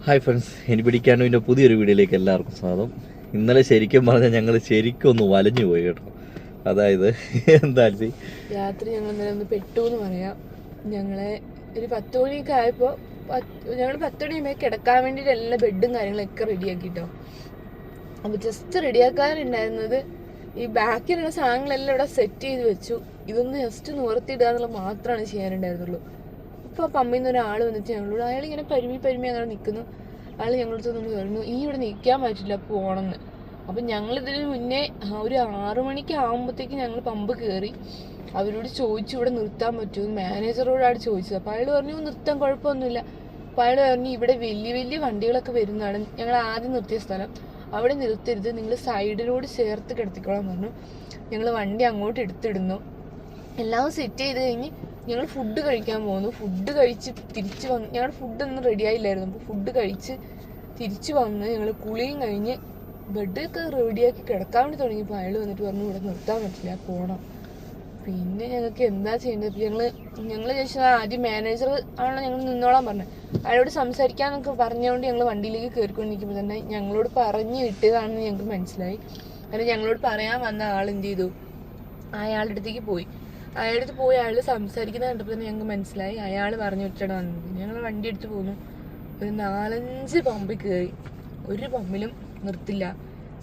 Hi friends, ഇനി പിടിക്കാനുവിൻ്റെ പുതിയൊരു വീഡിയോയിലേക്ക് എല്ലാവർക്കും സ്വാഗതം. ഇന്നലെ ശരിക്കും പറഞ്ഞാൽ ഞങ്ങൾ ശരിക്കും ഒന്ന് വലഞ്ഞു പോയി കേട്ടോ. അതായത് എന്താ രാത്രി ഞങ്ങൾ ഇന്നലെ ഒന്ന് പെട്ടു എന്ന് പറയാം. ഞങ്ങളെ ഒരു 10 മണിയൊക്കെ ആയപ്പോൾ ഞങ്ങൾ 10 മണിയാകുമ്പോൾ കിടക്കാൻ വേണ്ടിയിട്ട് എല്ലാ ബെഡും കാര്യങ്ങളൊക്കെ റെഡിയാക്കിട്ടോ. അപ്പോൾ ജസ്റ്റ് റെഡിയാക്കാനുണ്ടായിരുന്നത് ഈ ബാക്കിലുള്ള സാധനങ്ങളെല്ലാം ഇവിടെ സെറ്റ് ചെയ്ത് വെച്ചു. ഇതൊന്ന് ജസ്റ്റ് നിവർത്തിയിടുക എന്നുള്ളത് മാത്രമാണ് ചെയ്യാനുണ്ടായിരുന്നുള്ളൂ. അപ്പോൾ ആ പമ്പിൽ നിന്ന് ഒരാൾ വന്നിട്ട് ഞങ്ങളോട്, അയാളിങ്ങനെ പരുമി അങ്ങനെ നിൽക്കുന്നു. അയാൾ ഞങ്ങളടുത്ത് നമ്മൾ പറഞ്ഞു, ഈ ഇവിടെ നിൽക്കാൻ പറ്റില്ല, പോകണമെന്ന്. അപ്പം ഞങ്ങളിതിന് മുന്നേ ഒരു 6 മണിക്ക് ആകുമ്പോഴത്തേക്ക് ഞങ്ങൾ പമ്പ് കയറി അവരോട് ചോദിച്ചു ഇവിടെ നിർത്താൻ പറ്റുമോ, മാനേജറോടാണ് ചോദിച്ചത്. അപ്പോൾ അയാൾ പറഞ്ഞു നിർത്താൻ കുഴപ്പമൊന്നുമില്ല. അപ്പോൾ അയാൾ പറഞ്ഞു ഇവിടെ വലിയ വലിയ വണ്ടികളൊക്കെ വരുന്നതാണ്, ഞങ്ങൾ ആദ്യം നിർത്തിയ സ്ഥലം അവിടെ നിർത്തരുത്, നിങ്ങൾ സൈഡിലോട് ചേർത്ത് കിടത്തിക്കോളാൻ പറഞ്ഞു. ഞങ്ങൾ വണ്ടി അങ്ങോട്ട് എടുത്തിടുന്നു. എല്ലാം സെറ്റ് ചെയ്ത് കഴിഞ്ഞ് ഞങ്ങൾ ഫുഡ് കഴിക്കാൻ പോകുന്നു. ഫുഡ് കഴിച്ച് തിരിച്ച് വന്ന്, ഞങ്ങളുടെ ഫുഡൊന്നും റെഡി ആയില്ലായിരുന്നു. അപ്പോൾ ഫുഡ് കഴിച്ച് തിരിച്ച് വന്ന് ഞങ്ങൾ കുളിയും കഴിഞ്ഞ് ബെഡൊക്കെ റെഡിയാക്കി കിടക്കാൻ വേണ്ടി തുടങ്ങിയപ്പോൾ അയാൾ വന്നിട്ട് പറഞ്ഞു ഇവിടെ നിർത്താൻ പറ്റില്ല, പോകണം. പിന്നെ ഞങ്ങൾക്ക് എന്താ ചെയ്യേണ്ടത്? ഞങ്ങൾ ചോദിച്ചാൽ ആദ്യം മാനേജർ ആണല്ലോ ഞങ്ങൾ നിന്നോളാൻ പറഞ്ഞത്. അയാളോട് സംസാരിക്കാന്നൊക്കെ പറഞ്ഞുകൊണ്ട് ഞങ്ങൾ വണ്ടിയിലേക്ക് കയറിക്കൊണ്ടിരിക്കുമ്പോൾ തന്നെ ഞങ്ങളോട് പറഞ്ഞു വിട്ടതാണെന്ന് ഞങ്ങൾക്ക് മനസ്സിലായി. കാരണം ഞങ്ങളോട് പറയാൻ വന്ന ആൾ എന്ത് ചെയ്തു, അയാളുടെ അടുത്തേക്ക് പോയി. അയാളുടെ അടുത്ത് പോയി അയാൾ സംസാരിക്കുന്നത് കണ്ടപ്പോൾ തന്നെ ഞങ്ങൾക്ക് മനസ്സിലായി അയാൾ പറഞ്ഞു വിട്ടാണ് വന്നത്. ഞങ്ങൾ വണ്ടി എടുത്ത് പോന്നു. ഒരു 4-5 പമ്പിൽ കയറി, ഒരു പമ്പിലും നിർത്തില്ല,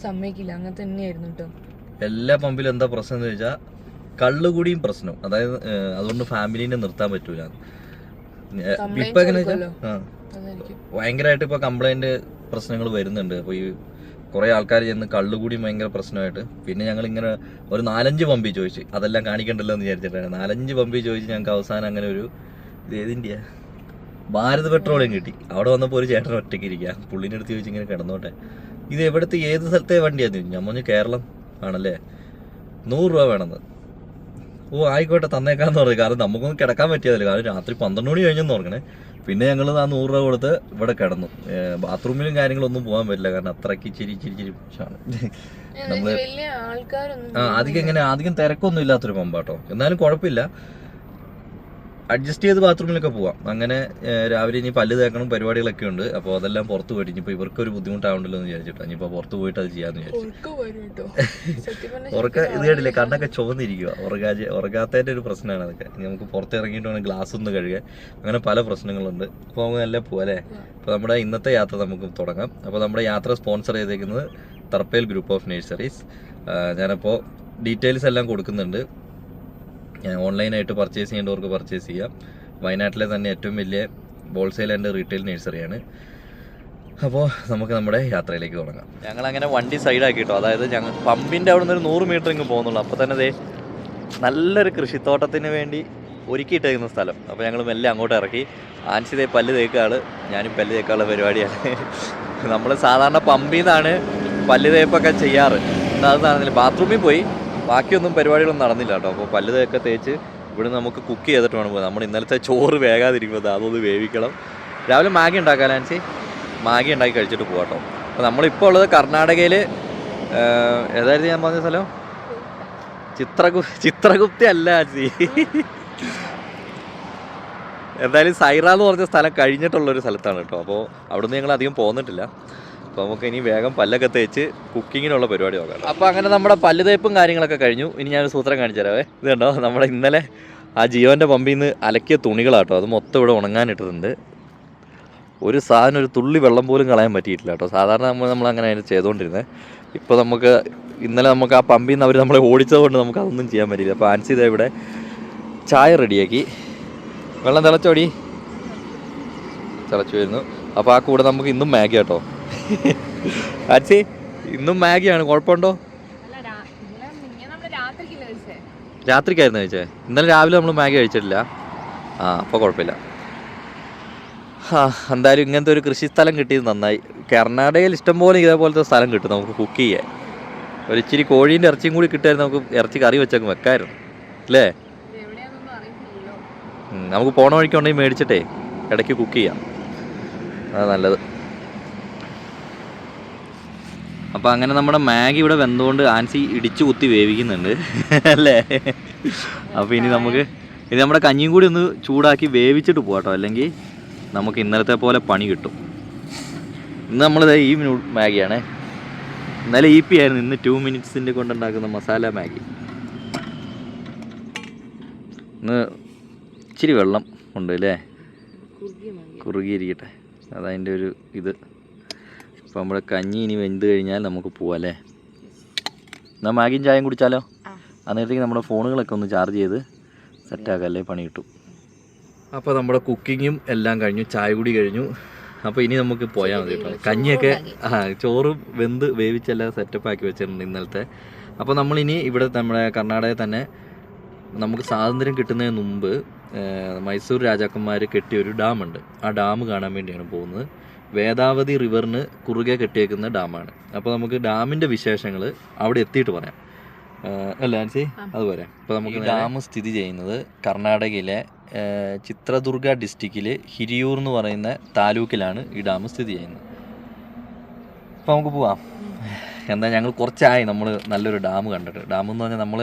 സമ്മതിക്കില്ല, അങ്ങനെ തന്നെയായിരുന്നു കേട്ടോ. എല്ലാ പമ്പിലും എന്താ പ്രശ്നം എന്ന് ചോദിച്ചാൽ കള്ളുകൂടിയും പ്രശ്നം. അതായത് അതുകൊണ്ട് ഫാമിലിനെ നിർത്താൻ പറ്റൂല. ഇപ്പൊ എങ്ങനെ ഭയങ്കരമായിട്ട് ഇപ്പൊ കംപ്ലൈന്റ് പ്രശ്നങ്ങൾ വരുന്നുണ്ട്. അപ്പൊ ഈ കുറെ ആൾക്കാർ ചെന്ന് കള്ളുകൂടി ഭയങ്കര പ്രശ്നമായിട്ട് പിന്നെ ഞങ്ങൾ ഇങ്ങനെ ഒരു 4-5 പമ്പി ചോദിച്ചു, അതെല്ലാം കാണിക്കണ്ടല്ലോ എന്ന് വിചാരിച്ചിട്ടാണ് 4-5 പമ്പി ചോദിച്ച് ഞങ്ങൾക്ക് അവസാനം അങ്ങനെ ഒരു ഏതിൻ്റെ ഭാരത് പെട്രോളിയം കിട്ടി. അവിടെ വന്നപ്പോൾ ഒരു ചേട്ടൻ ഒറ്റയ്ക്ക് ഇരിക്കുക, പുള്ളിൻ്റെ അടുത്ത് ചോദിച്ച് ഇങ്ങനെ കിടന്നോട്ടെ, ഇത് എവിടുത്തെ ഏത് സ്ഥലത്തെ വണ്ടിയാന്ന് ചോദിച്ചു. ഞാൻ പറഞ്ഞു കേരളം ആണല്ലേ, 100 രൂപ വേണമെന്ന്. ഓ ആയിക്കോട്ടെ തന്നേക്കാന്ന് പറഞ്ഞു. കാരണം നമുക്കൊന്നും കിടക്കാൻ പറ്റിയതല്ല, കാരണം രാത്രി 12 മണി കഴിഞ്ഞെന്ന് ഓർക്കണേ. പിന്നെ ഞങ്ങൾ ആ 100 രൂപ കൊടുത്ത് ഇവിടെ കിടന്നു. ബാത്റൂമിലും കാര്യങ്ങളൊന്നും പോകാൻ പറ്റില്ല, കാരണം അത്രയ്ക്ക് ചിരി നമ്മള് അധികം തിരക്കൊന്നും ഇല്ലാത്തൊരു പമ്പാട്ടോ. എന്നാലും കുഴപ്പമില്ല, അഡ്ജസ്റ്റ് ചെയ്ത് ബാത്റൂമിലൊക്കെ പോവാം. അങ്ങനെ രാവിലെ ഇനി പല്ല് തേക്കണം പരിപാടികളൊക്കെ ഉണ്ട്. അപ്പോൾ അതെല്ലാം പുറത്ത് പോയിട്ട് ഇനിയിപ്പോൾ ഇവർക്കൊരു ബുദ്ധിമുട്ടാവണ്ടല്ലോ എന്ന് വിചാരിച്ചിട്ടോ. ഇനിയിപ്പോൾ പുറത്ത് പോയിട്ട് അത് ചെയ്യാമെന്ന് വിചാരിച്ചു. ഉറക്ക ഇത് കേട്ടില്ലേ, കണ്ണൊക്കെ ചുവന്നിരിക്കുക. ഉറങ്ങാത്തതിൻ്റെ ഒരു പ്രശ്നമാണ് അതൊക്കെ. ഇനി നമുക്ക് പുറത്ത് ഇറങ്ങിയിട്ട് വേണം ഗ്ലാസ് ഒന്ന് കഴുകാൻ. അങ്ങനെ പല പ്രശ്നങ്ങളുണ്ട്. അപ്പോൾ നമുക്ക് നല്ല പോലെ അപ്പോൾ നമ്മുടെ ഇന്നത്തെ യാത്ര നമുക്ക് തുടങ്ങാം. അപ്പോൾ നമ്മുടെ യാത്ര സ്പോൺസർ ചെയ്തേക്കുന്നത് തർപ്പേൽ ഗ്രൂപ്പ് ഓഫ് നഴ്സറീസ്. ഞാനപ്പോൾ ഡീറ്റെയിൽസ് എല്ലാം കൊടുക്കുന്നുണ്ട്. ഓൺലൈനായിട്ട് പർച്ചേസ് ചെയ്യേണ്ടവർക്ക് പർച്ചേസ് ചെയ്യാം. വയനാട്ടിലെ തന്നെ ഏറ്റവും വലിയ ഹോൾസെയിൽ ആൻഡ് റീറ്റെയിൽ നഴ്സറിയാണ്. അപ്പോൾ നമുക്ക് നമ്മുടെ യാത്രയിലേക്ക് തുടങ്ങാം. ഞങ്ങളങ്ങനെ വണ്ടി സൈഡാക്കിട്ടോ. അതായത് ഞങ്ങൾ പമ്പിൻ്റെ അവിടെ നിന്ന് ഒരു 100 മീറ്റർ ഇങ്ങ് പോകുന്നുള്ളൂ. അപ്പോൾ തന്നെ ദേ നല്ലൊരു കൃഷിത്തോട്ടത്തിന് വേണ്ടി ഒരുക്കിയിട്ടേക്കുന്ന സ്ഥലം. അപ്പോൾ ഞങ്ങൾ മെല്ലെ അങ്ങോട്ട് ഇറക്കി. ആൻസിതേ പല്ല് തേക്കാള്, ഞാനും പല്ല് തേക്കാനുള്ള പരിപാടിയാണ്. നമ്മൾ സാധാരണ പമ്പിൽ നിന്നാണ് പല്ല് തേപ്പൊക്കെ ചെയ്യാറ്. അത് നടന്നില്ല, ബാത്റൂമിൽ പോയി, ബാക്കിയൊന്നും പരിപാടികളൊന്നും നടന്നില്ല കേട്ടോ. അപ്പോൾ പല്ല് തേക്കെ തേച്ച് ഇവിടെ നമുക്ക് കുക്ക് ചെയ്തിട്ട് വേണം പോകാം. നമ്മൾ ഇന്നലത്തെ ചോറ് വേകാതിരിക്കുമ്പോൾ അതൊന്ന് വേവിക്കണം. രാവിലെ മാഗി ഉണ്ടാക്കാം ആൻസി, മാഗി ഉണ്ടാക്കി കഴിച്ചിട്ട് പോകാം കേട്ടോ. അപ്പോൾ നമ്മളിപ്പോൾ ഉള്ളത് കർണാടകയിൽ ഏതായിരുന്നു ഞാൻ പറഞ്ഞ സ്ഥലം? ചിത്രഗുപ്തി അല്ല ആൻസി, എന്തായാലും സൈറ എന്ന് പറഞ്ഞ സ്ഥലം കഴിഞ്ഞിട്ടുള്ളൊരു സ്ഥലത്താണ് കേട്ടോ. അപ്പോൾ അവിടുന്ന് ഞങ്ങൾ അധികം പോന്നിട്ടില്ല. അപ്പോൾ നമുക്ക് ഇനി വേഗം പല്ലൊക്കെ തേച്ച് കുക്കിങ്ങിനുള്ള പരിപാടി നോക്കാം. അപ്പോൾ അങ്ങനെ നമ്മുടെ പല്ല് തേപ്പും കാര്യങ്ങളൊക്കെ കഴിഞ്ഞു. ഇനി ഞാനൊരു സൂത്രം കാണിച്ചു തരാവേ. ഇത് കണ്ടോ, നമ്മുടെ ഇന്നലെ ആ ജിയോൻ്റെ പമ്പിൽ നിന്ന് അലക്കിയ തുണികളാട്ടോ. അത് മൊത്തം ഇവിടെ ഉണങ്ങാനിട്ടിട്ടുണ്ട്. ഒരു സാധനം ഒരു തുള്ളി വെള്ളം പോലും കളയാൻ പറ്റിയിട്ടില്ല കേട്ടോ. സാധാരണ നമ്മൾ അങ്ങനെ അതിന് ചെയ്തുകൊണ്ടിരുന്നത്. ഇപ്പോൾ ഇന്നലെ നമുക്ക് ആ പമ്പിൽ നിന്ന് അവർ നമ്മളെ ഓടിച്ചതുകൊണ്ട് നമുക്ക് അതൊന്നും ചെയ്യാൻ പറ്റില്ല. അപ്പോൾ ആൻസി ഇതാ ഇവിടെ ചായ റെഡിയാക്കി. വെള്ളം തിളച്ചു വരുന്നു. അപ്പോൾ ആ കൂടെ നമുക്ക് ഇന്നും മാഗി കേട്ടോ. ആൻസി ഇന്നും മാഗിയാണ്, കുഴപ്പമുണ്ടോ? രാത്രിക്കായിരുന്നു കഴിച്ചേ, ഇന്നലെ രാവിലെ നമ്മൾ മാഗി കഴിച്ചിട്ടില്ല. അപ്പോൾ കുഴപ്പമില്ല. എന്തായാലും ഇങ്ങനത്തെ ഒരു കൃഷി സ്ഥലം കിട്ടിയത് നന്നായി. കർണാടകയിൽ ഇഷ്ടംപോലെ ഇതേപോലത്തെ സ്ഥലം കിട്ടും നമുക്ക് കുക്ക് ചെയ്യാൻ. ഒരു ഇച്ചിരി കോഴീൻ്റെ ഇറച്ചിയും കൂടി കിട്ടിയായിരുന്നു, നമുക്ക് ഇറച്ചി കറി വെച്ചൊക്കെ വെക്കായിരുന്നു അല്ലേ? നമുക്ക് പോണ വഴിക്കുണ്ടെങ്കിൽ മേടിച്ചിട്ടേ ഇടയ്ക്ക് കുക്ക് ചെയ്യാം, അതാണ് നല്ലത്. അപ്പോൾ അങ്ങനെ നമ്മുടെ മാഗി ഇവിടെ വെന്തുകൊണ്ട് ആൻസി ഇടിച്ചു കുത്തി വേവിക്കുന്നുണ്ട് അല്ലേ? അപ്പോൾ ഇനി നമ്മുടെ കഞ്ഞിയും കൂടി ഒന്ന് ചൂടാക്കി വേവിച്ചിട്ട് പോകാം കേട്ടോ, അല്ലെങ്കിൽ നമുക്ക് ഇന്നലത്തെ പോലെ പണി കിട്ടും. ഇന്ന് നമ്മളിത് ഈ മാഗിയാണേ. ഇന്നലെ EP ആയിരുന്നു, ഇന്ന് 2 മിനിറ്റ്സിൻ്റെ കൊണ്ടുണ്ടാക്കുന്ന മസാല മാഗി. ഇന്ന് ഇച്ചിരി വെള്ളം ഉണ്ട് അല്ലേ, കുറുകിയിരിക്കട്ടെ, അതതിൻ്റെ ഒരു ഇത്. അപ്പോൾ നമ്മുടെ കഞ്ഞി ഇനി വെന്ത് കഴിഞ്ഞാൽ നമുക്ക് പോവാം അല്ലേ. എന്നാൽ മാഗിയും ചായയും കുടിച്ചാലോ? അന്നേരത്തേക്ക് നമ്മുടെ ഫോണുകളൊക്കെ ഒന്ന് ചാർജ് ചെയ്ത് സെറ്റാക്കല്ലേ, പണി കിട്ടും. അപ്പോൾ നമ്മുടെ കുക്കിങ്ങും എല്ലാം കഴിഞ്ഞു, ചായ കൂടി കഴിഞ്ഞു. അപ്പോൾ ഇനി നമുക്ക് പോയാൽ മതി കേട്ടോ. കഞ്ഞിയൊക്കെ ചോറും വേവിച്ചെല്ലാം സെറ്റപ്പ് ആക്കി വെച്ചിട്ടുണ്ട് ഇന്നലത്തെ. അപ്പോൾ നമ്മളിനി ഇവിടെ നമ്മുടെ കർണാടകയിൽ തന്നെ നമുക്ക് സ്വാതന്ത്ര്യം കിട്ടുന്നതിന് മുമ്പ് മൈസൂർ രാജാക്കന്മാർ കെട്ടിയൊരു ഡാമുണ്ട്. ആ ഡാം കാണാൻ വേണ്ടിയാണ് പോകുന്നത്. വേദാവതി റിവറിന് കുറുകെ കെട്ടിയേക്കുന്ന ഡാമാണ്. അപ്പോൾ നമുക്ക് ഡാമിൻ്റെ വിശേഷങ്ങൾ അവിടെ എത്തിയിട്ട് പറയാം അല്ലേ ആൻസി? അതുപോലെ അപ്പോൾ നമുക്ക് ഡാം സ്ഥിതി ചെയ്യുന്നത് കർണാടകയിലെ ചിത്രദുർഗ ഡിസ്ട്രിക്റ്റിൽ ഹിരിയൂർ എന്ന് പറയുന്ന താലൂക്കിലാണ് ഈ ഡാം സ്ഥിതി ചെയ്യുന്നത്. അപ്പോൾ നമുക്ക് പോവാം. എന്താ, ഞങ്ങൾ കുറച്ചായി നമ്മൾ നല്ലൊരു ഡാം കണ്ടിട്ട്. ഡാം എന്ന് പറഞ്ഞാൽ നമ്മൾ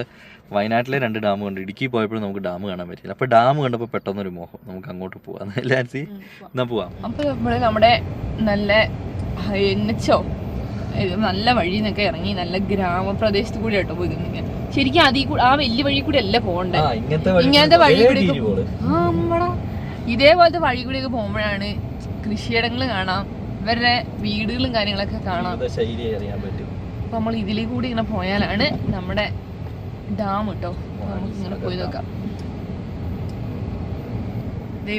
വയനാട്ടിലെ 2 ഡാം കണ്ടു, ഇടുക്കി പോയപ്പോഴും നമുക്ക് ഡാം കാണാൻ പറ്റില്ല. അപ്പോൾ ഡാം കണ്ടപ്പോൾ പെട്ടെന്നൊരു മോഹം, നമുക്ക് അങ്ങോട്ട് പോവാം അല്ലേ ആൻസി? എന്നാൽ പോവാം. അപ്പോൾ നമ്മൾ നമ്മുടെ നല്ല നല്ല വഴി നിന്നൊക്കെ ഇറങ്ങി നല്ല ഗ്രാമപ്രദേശത്ത് കൂടി കേട്ടോ പോയി. ശരിക്കും ആ വലിയ വഴി കൂടി അല്ല പോകണ്ടേ, ഇങ്ങനത്തെ വഴി കൂടി ഇതേപോലത്തെ വഴി കൂടിയൊക്കെ പോകുമ്പോഴാണ് കൃഷിയിടങ്ങൾ കാണാം, ഇവരുടെ വീടുകളും കാര്യങ്ങളൊക്കെ കാണാം. അപ്പൊ നമ്മൾ ഇതിലേ കൂടി ഇങ്ങനെ പോയാലാണ് നമ്മുടെ ഡാം കേട്ടോ. നമുക്ക് ഇങ്ങനെ പോയി നോക്കാം.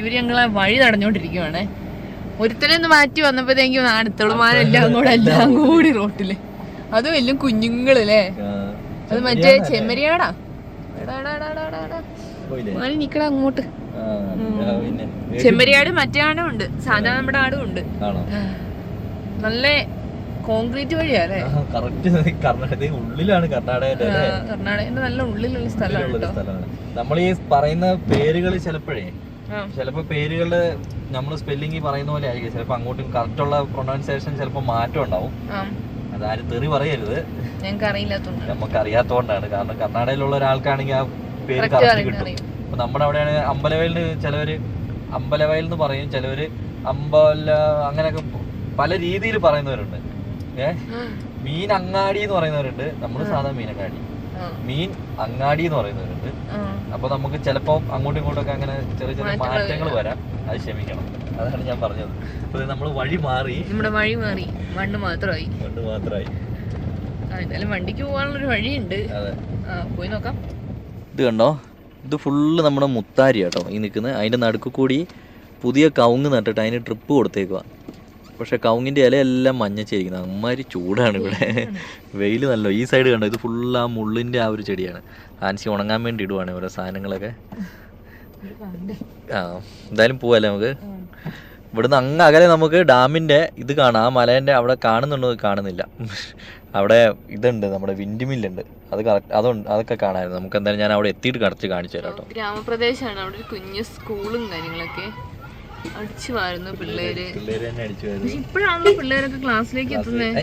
ഇവര് ഞങ്ങളെ വഴി തടഞ്ഞോണ്ടിരിക്കുവാണേ. ഒരുത്തനെ ഒന്ന് മാറ്റി വന്നപ്പോഴത്തേക്കും അടുത്തുള്ളമാരെല്ലാം കൂടി റോട്ടില്, അതും എല്ലാം കുഞ്ഞുങ്ങളല്ലേ. അത് മറ്റേ ചെമ്മരിയാടാ നിക്കട അങ്ങോട്ട്. ചെമ്മരിയാട് മറ്റേ ആടും ഉണ്ട്, സാധാ നമ്മുടെ ആടും ഉണ്ട്. നല്ല കോൺക്രീറ്റ് വഴിയാല്ലേ. ഉള്ളിലാണ് കർണാടകയുടെ നല്ല ഉള്ളിലുള്ള സ്ഥലമാണ്. നമ്മൾ ഈ പറയുന്ന പേരുകൾ ചിലപ്പോ പേരുകള് നമ്മൾ സ്പെല്ലിംഗ് പറയുന്ന പോലെ ആയിരിക്കും. ചിലപ്പോ അങ്ങോട്ടും കറക്റ്റ് ഉള്ള പ്രൊനൗൺസിയേഷൻ ചിലപ്പോ മാറ്റം ഉണ്ടാവും. അതാരും തെറി പറയരുത്, നമുക്ക് അറിയാത്തോണ്ടാണ്. കാരണം കർണാടകയിലുള്ള ഒരാൾക്കാണെങ്കിൽ ആ പേര് കറക്റ്റ് കിട്ടും. ഇപ്പൊ നമ്മുടെ അവിടെയാണ് അമ്പലവയലിന് ചിലവര് അമ്പലവയൽ എന്ന് പറയും, ചിലവര് അങ്ങനെയൊക്കെ പല രീതിയിൽ പറയുന്നവരുണ്ട്. മീൻ അങ്ങാടി എന്ന് പറയുന്നവരുണ്ട്, നമ്മള് സാധാ മീനങ്ങാടി. മീൻ അങ്ങാടി എന്ന് പറയുന്നവരുണ്ട്. അപ്പൊ നമുക്ക് ചിലപ്പോ അങ്ങോട്ടും ഇങ്ങോട്ടൊക്കെ അങ്ങനെ ചെറിയ ചെറിയ മാറ്റങ്ങൾ വരാം, അത് ക്ഷമിക്കണം. അതാണ് ഞാൻ പറഞ്ഞത്. അപ്പൊ നമ്മള് വഴി മാറി, മണ്ണ് മാത്രമായി. എന്തായാലും വണ്ടിക്ക് പോകാനുള്ളൊരു വഴിയുണ്ട്, പോയി നോക്കാം. ഇത് കണ്ടോ, ഇത് ഫുള്ള് നമ്മുടെ മുത്താരി കേട്ടോ ഈ നിൽക്കുന്നത്. അതിന്റെ നടുക്ക് കൂടി പുതിയ കവുങ്ങ് നട്ടിട്ട് അതിന് ട്രിപ്പ് കൊടുത്തേക്കുക. പക്ഷെ കവുങ്ങിൻ്റെ ഇലയെല്ലാം മഞ്ഞച്ചിരിക്കുന്നത്, അമ്മാതിരി ചൂടാണ് ഇവിടെ. വെയിൽ നല്ല. ഈ സൈഡ് കണ്ടോ, ഇത് ഫുള്ള് ആ മുള്ളിൻ്റെ ആ ഒരു ചെടിയാണ്. ആൻസി ഉണങ്ങാൻ വേണ്ടി ഇടുവാണ് ഓരോ സാധനങ്ങളൊക്കെ. എന്തായാലും പോവല്ലേ നമുക്ക്. ഇവിടുന്ന് അങ്ങ് അകലെ നമുക്ക് ഡാമിൻ്റെ ഇത് കാണാം. ആ മലേൻ്റെ അവിടെ കാണുന്നുണ്ടോ? കാണുന്നില്ല. അവിടെ ഇതുണ്ട്, നമ്മുടെ വിൻഡ് മില്ലുണ്ട്, അത് കറക്റ്റ് അതുണ്ട്, അതൊക്കെ കാണാമായിരുന്നു. നമുക്ക് എന്തായാലും ഞാൻ അവിടെ എത്തിയിട്ട് കറക്റ്റ് കാണിച്ചു തരാം കേട്ടോ. ഗ്രാമപ്രദേശമാണ്, അവിടെ ഒരു കുഞ്ഞു സ്കൂളും കാര്യങ്ങളൊക്കെ. അടിച്ചു വാരുന്നു പിള്ളേര്. ഇപ്പോഴാണല്ലോ പിള്ളേരൊക്കെ ക്ലാസ്സിലേക്ക് എത്തുന്നത്.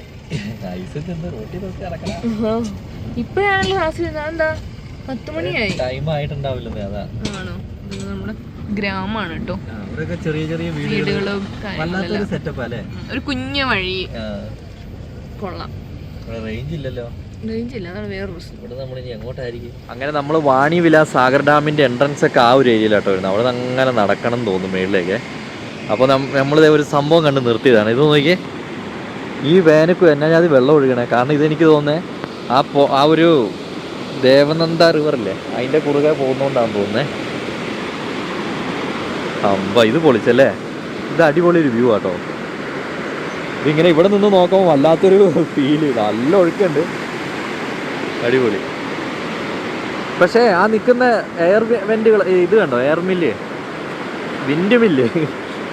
ഇപ്പോഴാണല്ലോ ക്ലാസ്സിൽ. എന്താ 10 മണിയായി, ആണോ? നമ്മുടെ ഗ്രാമമാണ് കേട്ടോ. ചെറിയ ചെറിയ വീടുകളും ഒരു കുഞ്ഞു വഴി. കൊള്ളാം. റേഞ്ച് ഇല്ലല്ലോ. എങ്ങോട്ടായിരിക്കും? അങ്ങനെ നമ്മൾ വാണി വിലാസ് സാഗർ ഡാമിന്റെ എൻട്രൻസ് ഒക്കെ ആ ഒരു ഏരിയയിലാട്ടോ വരുന്നത്. അവിടെ നിന്ന് അങ്ങനെ നടക്കണം എന്ന് തോന്നുന്നു മേളിലേക്ക്. അപ്പോൾ നമ്മളിതേ ഒരു സംഭവം കണ്ട് നിർത്തിയതാണ്. ഇത് നോക്കിയേ, ഈ വേനൽക്ക് എന്നാ അത് വെള്ളം ഒഴുകണേ. കാരണം ഇതെനിക്ക് തോന്നുന്നത് ആ ഒരു ദേവനന്ദ റിവറില്ലേ, അതിൻ്റെ കുറുകെ പോകുന്നോണ്ടാന്ന് തോന്നുന്നേ. ഇത് പൊളിച്ചല്ലേ. ഇത് അടിപൊളി ഒരു വ്യൂ ആട്ടോ. ഇതിങ്ങനെ ഇവിടെ നിന്ന് നോക്കുമ്പോൾ വല്ലാത്തൊരു ഫീല്. നല്ല ഒഴുക്കുണ്ട്, അടിപൊളി. പക്ഷേ ആ നിൽക്കുന്ന എയർ വെന്റുകൾ, ഇത് കണ്ടോ, എയർ മില്ല്, വിൻഡ് മില്ല്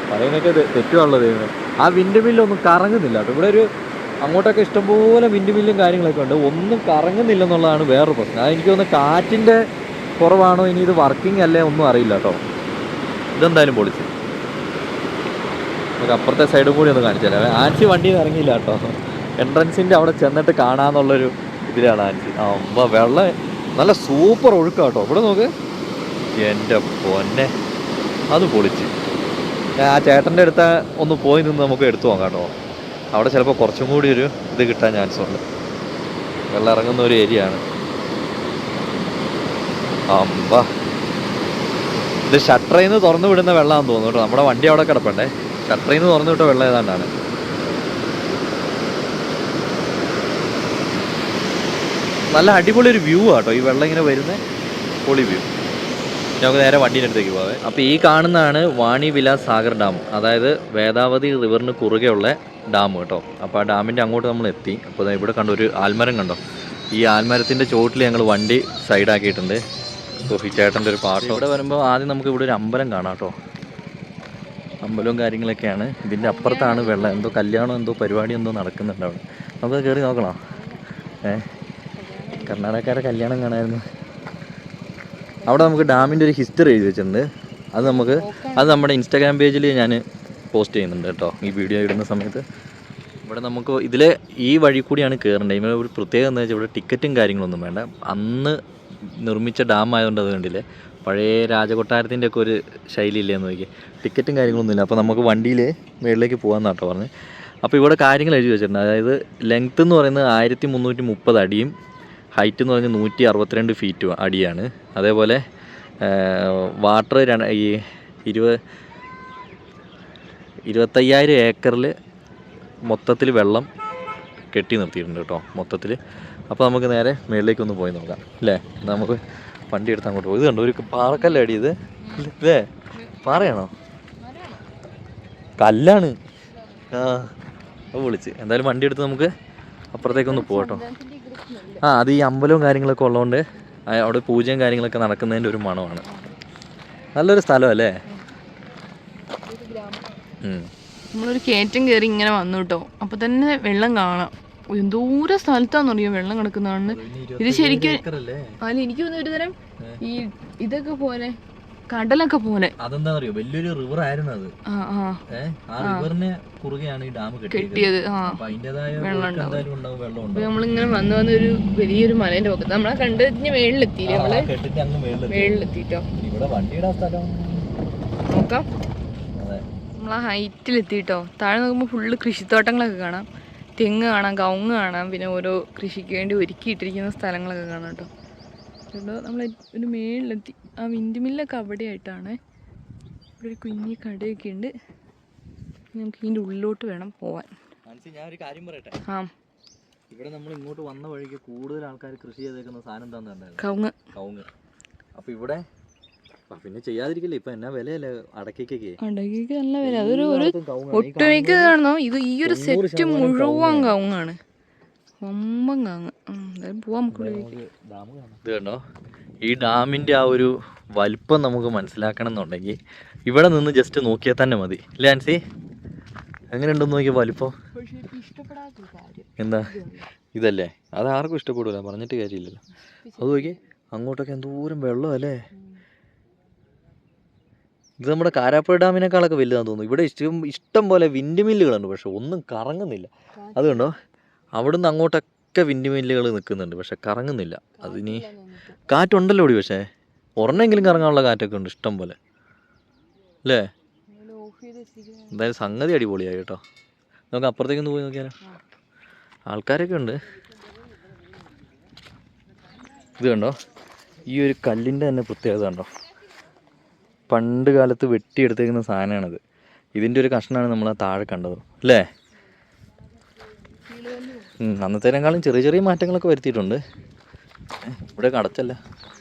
പറയുന്നൊക്കെ തെറ്റുള്ളത്. ആ വിൻഡ് മില്ലൊന്നും കറങ്ങുന്നില്ല കേട്ടോ. ഇവിടെ ഒരു അങ്ങോട്ടൊക്കെ ഇഷ്ടംപോലെ വിൻഡ് മില്ലും കാര്യങ്ങളൊക്കെ ഉണ്ട്, ഒന്നും കറങ്ങുന്നില്ലെന്നുള്ളതാണ് വേറൊരു പ്രശ്നം. അതെനിക്ക് തോന്നുന്നു കാറ്റിൻ്റെ കുറവാണോ, ഇനി ഇത് വർക്കിംഗ് അല്ലേ ഒന്നും അറിയില്ല കേട്ടോ. ഇതെന്തായാലും പൊളിച്ച് നമുക്ക് അപ്പുറത്തെ സൈഡും കൂടി ഒന്ന് കാണിച്ചാലേ. ആൻസി വണ്ടിയിൽ നിന്ന് ഇറങ്ങിയില്ല കേട്ടോ. എൻട്രൻസിൻ്റെ അവിടെ ചെന്നിട്ട് കാണാമെന്നുള്ളൊരു ഇതിലാണ് ആൻസി. വെള്ളം നല്ല സൂപ്പർ ഒഴുക്കാം കേട്ടോ. ഇവിടെ നോക്ക്, എൻ്റെ പൊന്നെ, അത് പൊളിച്ച്. ആ ചേട്ടൻ്റെ അടുത്ത് ഒന്ന് പോയി നിന്ന് നമുക്ക് എടുത്തു നോക്കാം കേട്ടോ. അവിടെ ചിലപ്പോൾ കുറച്ചും കൂടി ഒരു ഇത് കിട്ടാൻ ചാൻസ് ഉണ്ട്. വെള്ളം ഇറങ്ങുന്ന ഒരു ഏരിയ ആണ്. അമ്പാ, ഇത് ഷട്ടറിൽ നിന്ന് തുറന്നു വിടുന്ന വെള്ളമാണെന്ന് തോന്നുന്നു കേട്ടോ. നമ്മുടെ വണ്ടി അവിടെ കിടപ്പണ്ടേ, ഷട്ടറിൽ നിന്ന് തുറന്നു വിട്ട വെള്ളം ഏതാണ്ടാണ്. നല്ല അടിപൊളി ഒരു വ്യൂ ആട്ടോ ഈ വെള്ളം ഇങ്ങനെ വരുന്ന പൊളി വ്യൂ. നമുക്ക് നേരെ വണ്ടീൻ്റെ അടുത്തേക്ക് പോകാം. അപ്പോൾ ഈ കാണുന്നതാണ് വാണി വിലാസ് സാഗർ ഡാം, അതായത് വേദാവതി റിവറിന് കുറുകെയുള്ള ഡാം കേട്ടോ. അപ്പോൾ ആ ഡാമിൻ്റെ അങ്ങോട്ട് നമ്മൾ എത്തി. അപ്പോൾ ഇവിടെ കണ്ടോ ഒരു ആൽമരം കണ്ടോ, ഈ ആൽമരത്തിൻ്റെ ചോട്ടിൽ ഞങ്ങൾ വണ്ടി സൈഡാക്കിയിട്ടുണ്ട്. ചേട്ടൻ്റെ ഒരു പാട്ടോ. ഇവിടെ വരുമ്പോൾ ആദ്യം നമുക്ക് ഇവിടെ ഒരു അമ്പലം കാണാം കേട്ടോ. അമ്പലവും കാര്യങ്ങളൊക്കെയാണ്. ഇതിൻ്റെ അപ്പുറത്താണ് വെള്ളം. എന്തോ കല്യാണം എന്തോ പരിപാടി എന്തോ നടക്കുന്നുണ്ട് അവിടെ. നമുക്ക് കയറി നോക്കണം. കർണാടകക്കാരെ കല്യാണം കാണാമായിരുന്നു. അവിടെ നമുക്ക് ഡാമിൻ്റെ ഒരു ഹിസ്റ്ററി എഴുതി വെച്ചിട്ടുണ്ട്. അത് നമ്മുടെ ഇൻസ്റ്റാഗ്രാം പേജിൽ ഞാൻ പോസ്റ്റ് ചെയ്യുന്നുണ്ട് കേട്ടോ ഈ വീഡിയോ ഇടുന്ന സമയത്ത്. ഇവിടെ നമുക്ക് ഈ വഴി കൂടിയാണ് കയറേണ്ടത്. ഇവിടെ ഒരു പ്രത്യേകത എന്താ വെച്ചാൽ ഇവിടെ ടിക്കറ്റും കാര്യങ്ങളൊന്നും വേണ്ട. അന്ന് നിർമ്മിച്ച ഡാം ആയതുകൊണ്ട് അത് കണ്ടില്ലേ, പഴയ രാജകൊട്ടാരത്തിൻ്റെ ഒക്കെ ഒരു ശൈലിയില്ലേ എന്ന് നോക്കി. ടിക്കറ്റും കാര്യങ്ങളൊന്നുമില്ല. അപ്പോൾ നമുക്ക് വണ്ടിയിൽ മുകളിലേക്ക് പോകാമെന്ന് കേട്ടോ പറഞ്ഞ്. അപ്പോൾ ഇവിടെ കാര്യങ്ങൾ എഴുതി വെച്ചിട്ടുണ്ട്. അതായത് ലെങ്ത്ത് എന്ന് പറയുന്നത് 1330 അടിയും ഹൈറ്റ് എന്ന് പറഞ്ഞാൽ 162 ഫീറ്റ് അടിയാണ്. അതേപോലെ വാട്ടർ ഈ 25,000 ഏക്കറിൽ മൊത്തത്തിൽ വെള്ളം കെട്ടി നിർത്തിയിട്ടുണ്ട് കേട്ടോ മൊത്തത്തിൽ. അപ്പോൾ നമുക്ക് നേരെ മുകളിലേക്കൊന്ന് പോയി നോക്കാം അല്ലേ. നമുക്ക് വണ്ടി എടുത്ത് അങ്ങോട്ട് പോകും. ഇത് കണ്ടോ ഒരു പാറക്കല്ല് അടി, ഇത് ഇല്ലേ പാറയാണോ കല്ലാണ്? അത് വിളിച്ച് എന്തായാലും വണ്ടി എടുത്ത് നമുക്ക് അപ്പുറത്തേക്കൊന്ന് പോകട്ടോ. അത് ഈ അമ്പലവും കാര്യങ്ങളൊക്കെ ഉള്ളതുകൊണ്ട് അവിടെ പൂജയും കാര്യങ്ങളൊക്കെ നടക്കുന്നതിൻ്റെ ഒരു മണമാണ്. നല്ലൊരു സ്ഥലം അല്ലേ. നമ്മളൊരു കയറ്റം കയറി ഇങ്ങനെ വന്നു കേട്ടോ. അപ്പോൾ തന്നെ വെള്ളം കാണാം. എന്തോരം സ്ഥലത്താണെന്നറിയോ വെള്ളം കിടക്കുന്നതാണ്. ഇത് ശരിക്കും അല്ല എനിക്ക് തോന്നുന്നു ഒരു തരം ഈ ഇതൊക്കെ പോലെ കടലൊക്കെ പോലെ. അതെന്താ അറിയോ, വലിയൊരു റിവർ ആയിരുന്നു അത്. ആ റിവറിനെ കുറുകെയാണ് ഈ ഡാം കെട്ടിയത്. വെള്ളം ഉണ്ടാവും. അപ്പൊ നമ്മളിങ്ങനെ വന്ന് വന്ന് ഒരു വലിയൊരു മലേന്റെ പക്കത്ത് നമ്മളെ കണ്ടതിന് മേളിലെത്തിയില്ലേ. നമ്മള് മേളിലെത്തിട്ടോ നോക്കാം. നമ്മളാ ഹൈറ്റിലെത്തിട്ടോ. താഴെ നോക്കുമ്പോൾ ഫുള്ള് കൃഷിത്തോട്ടങ്ങളൊക്കെ കാണാം. തെങ്ങ് കാണാം, കവുങ്ങ് കാണാം, പിന്നെ ഓരോ കൃഷിക്ക് വേണ്ടി ഒരുക്കിയിട്ടിരിക്കുന്ന സ്ഥലങ്ങളൊക്കെ കാണാം കേട്ടോ. കേട്ടോ നമ്മൾ ഒരു മേളിലെത്തി. ആ വിൻഡ് മില്ലൊക്കെ അവിടെ ആയിട്ടാണ്. ഇവിടെ ഒരു കുഞ്ഞി കടയൊക്കെ ഉണ്ട്. നമുക്ക് ഇതിൻ്റെ ഉള്ളിലോട്ട് വേണം പോവാൻ. ഞാൻ ഒരു കാര്യം പറയട്ടെ. ഇവിടെ നമ്മൾ ഇങ്ങോട്ട് വന്ന വഴിക്ക് കൂടുതൽ ആൾക്കാർ കൃഷി ചെയ്തേക്കുന്ന സാധനം എന്താണെന്ന് കവുങ്ങ്. അപ്പോൾ ഇവിടെ പിന്നെ ചെയ്യാതിരിക്കില്ല. ഇപ്പൊ എന്നാ വിലയല്ലേ അടക്കയ്ക്കൊക്കെ. അടക്കയ്ക്ക് നല്ല വില. അതൊരു ഒട്ടുമിക്ക കാണുന്നോ ഇത് ഈ ഒരു സെറ്റ് മുഴുവൻ കവുങ്ങാണ്. വമ്പൻ കവുങ്ങ്. എന്തായാലും പോവാം നമുക്ക്. ഇത് കണ്ടോ ഈ ഡാമിന്റെ ആ ഒരു വലിപ്പം നമുക്ക് മനസ്സിലാക്കണം എന്നുണ്ടെങ്കിൽ ഇവിടെ നിന്ന് ജസ്റ്റ് നോക്കിയാൽ തന്നെ മതി. ഇല്ലേ ആൻസി? എങ്ങനെയുണ്ടെന്ന് നോക്കിയ വലിപ്പം. എന്താ ഇതല്ലേ, അത് ആർക്കും ഇഷ്ടപ്പെടില്ല, പറഞ്ഞിട്ട് കാര്യമില്ലല്ലോ. അത് നോക്കി അങ്ങോട്ടൊക്കെ എന്തോരം വെള്ളം അല്ലേ. ഇത് നമ്മുടെ കാരാപ്പുഴ ഡാമിനേക്കാളൊക്കെ വലുതാന്ന് തോന്നുന്നു. ഇവിടെ ഇഷ്ടം പോലെ വിൻഡ് മില്ലുകളുണ്ട്, പക്ഷെ ഒന്നും കറങ്ങുന്നില്ല. അതുകൊണ്ടോ അവിടുന്ന് അങ്ങോട്ടൊക്കെ വിൻഡ് മില്ലുകൾ നിൽക്കുന്നുണ്ട്, പക്ഷെ കറങ്ങുന്നില്ല. അതിനി കാറ്റുണ്ടല്ലോ ഇവിടെ, പക്ഷേ ഒരെണ്ണെങ്കിലും കറങ്ങാനുള്ള കാറ്റൊക്കെ ഉണ്ട് ഇഷ്ടം പോലെ അല്ലേ. എന്തായാലും സംഗതി അടിപൊളിയായി കേട്ടോ. നമുക്ക് അപ്പുറത്തേക്കൊന്ന് പോയി നോക്കിയാലോ. ആൾക്കാരൊക്കെ ഉണ്ട്. ഇത് കണ്ടോ ഈ ഒരു കല്ലിൻ്റെ തന്നെ പ്രത്യേകത കണ്ടോ. പണ്ട് കാലത്ത് വെട്ടിയെടുത്തേക്കുന്ന സാധനമാണത്. ഇതിൻ്റെ ഒരു കഷ്ണമാണ് നമ്മൾ ആ താഴെ കണ്ടത് അല്ലേ. അന്നത്തേനേക്കാളും ചെറിയ ചെറിയ മാറ്റങ്ങളൊക്കെ വരുത്തിയിട്ടുണ്ട്. ഇവിടെ അടച്ചല്ല,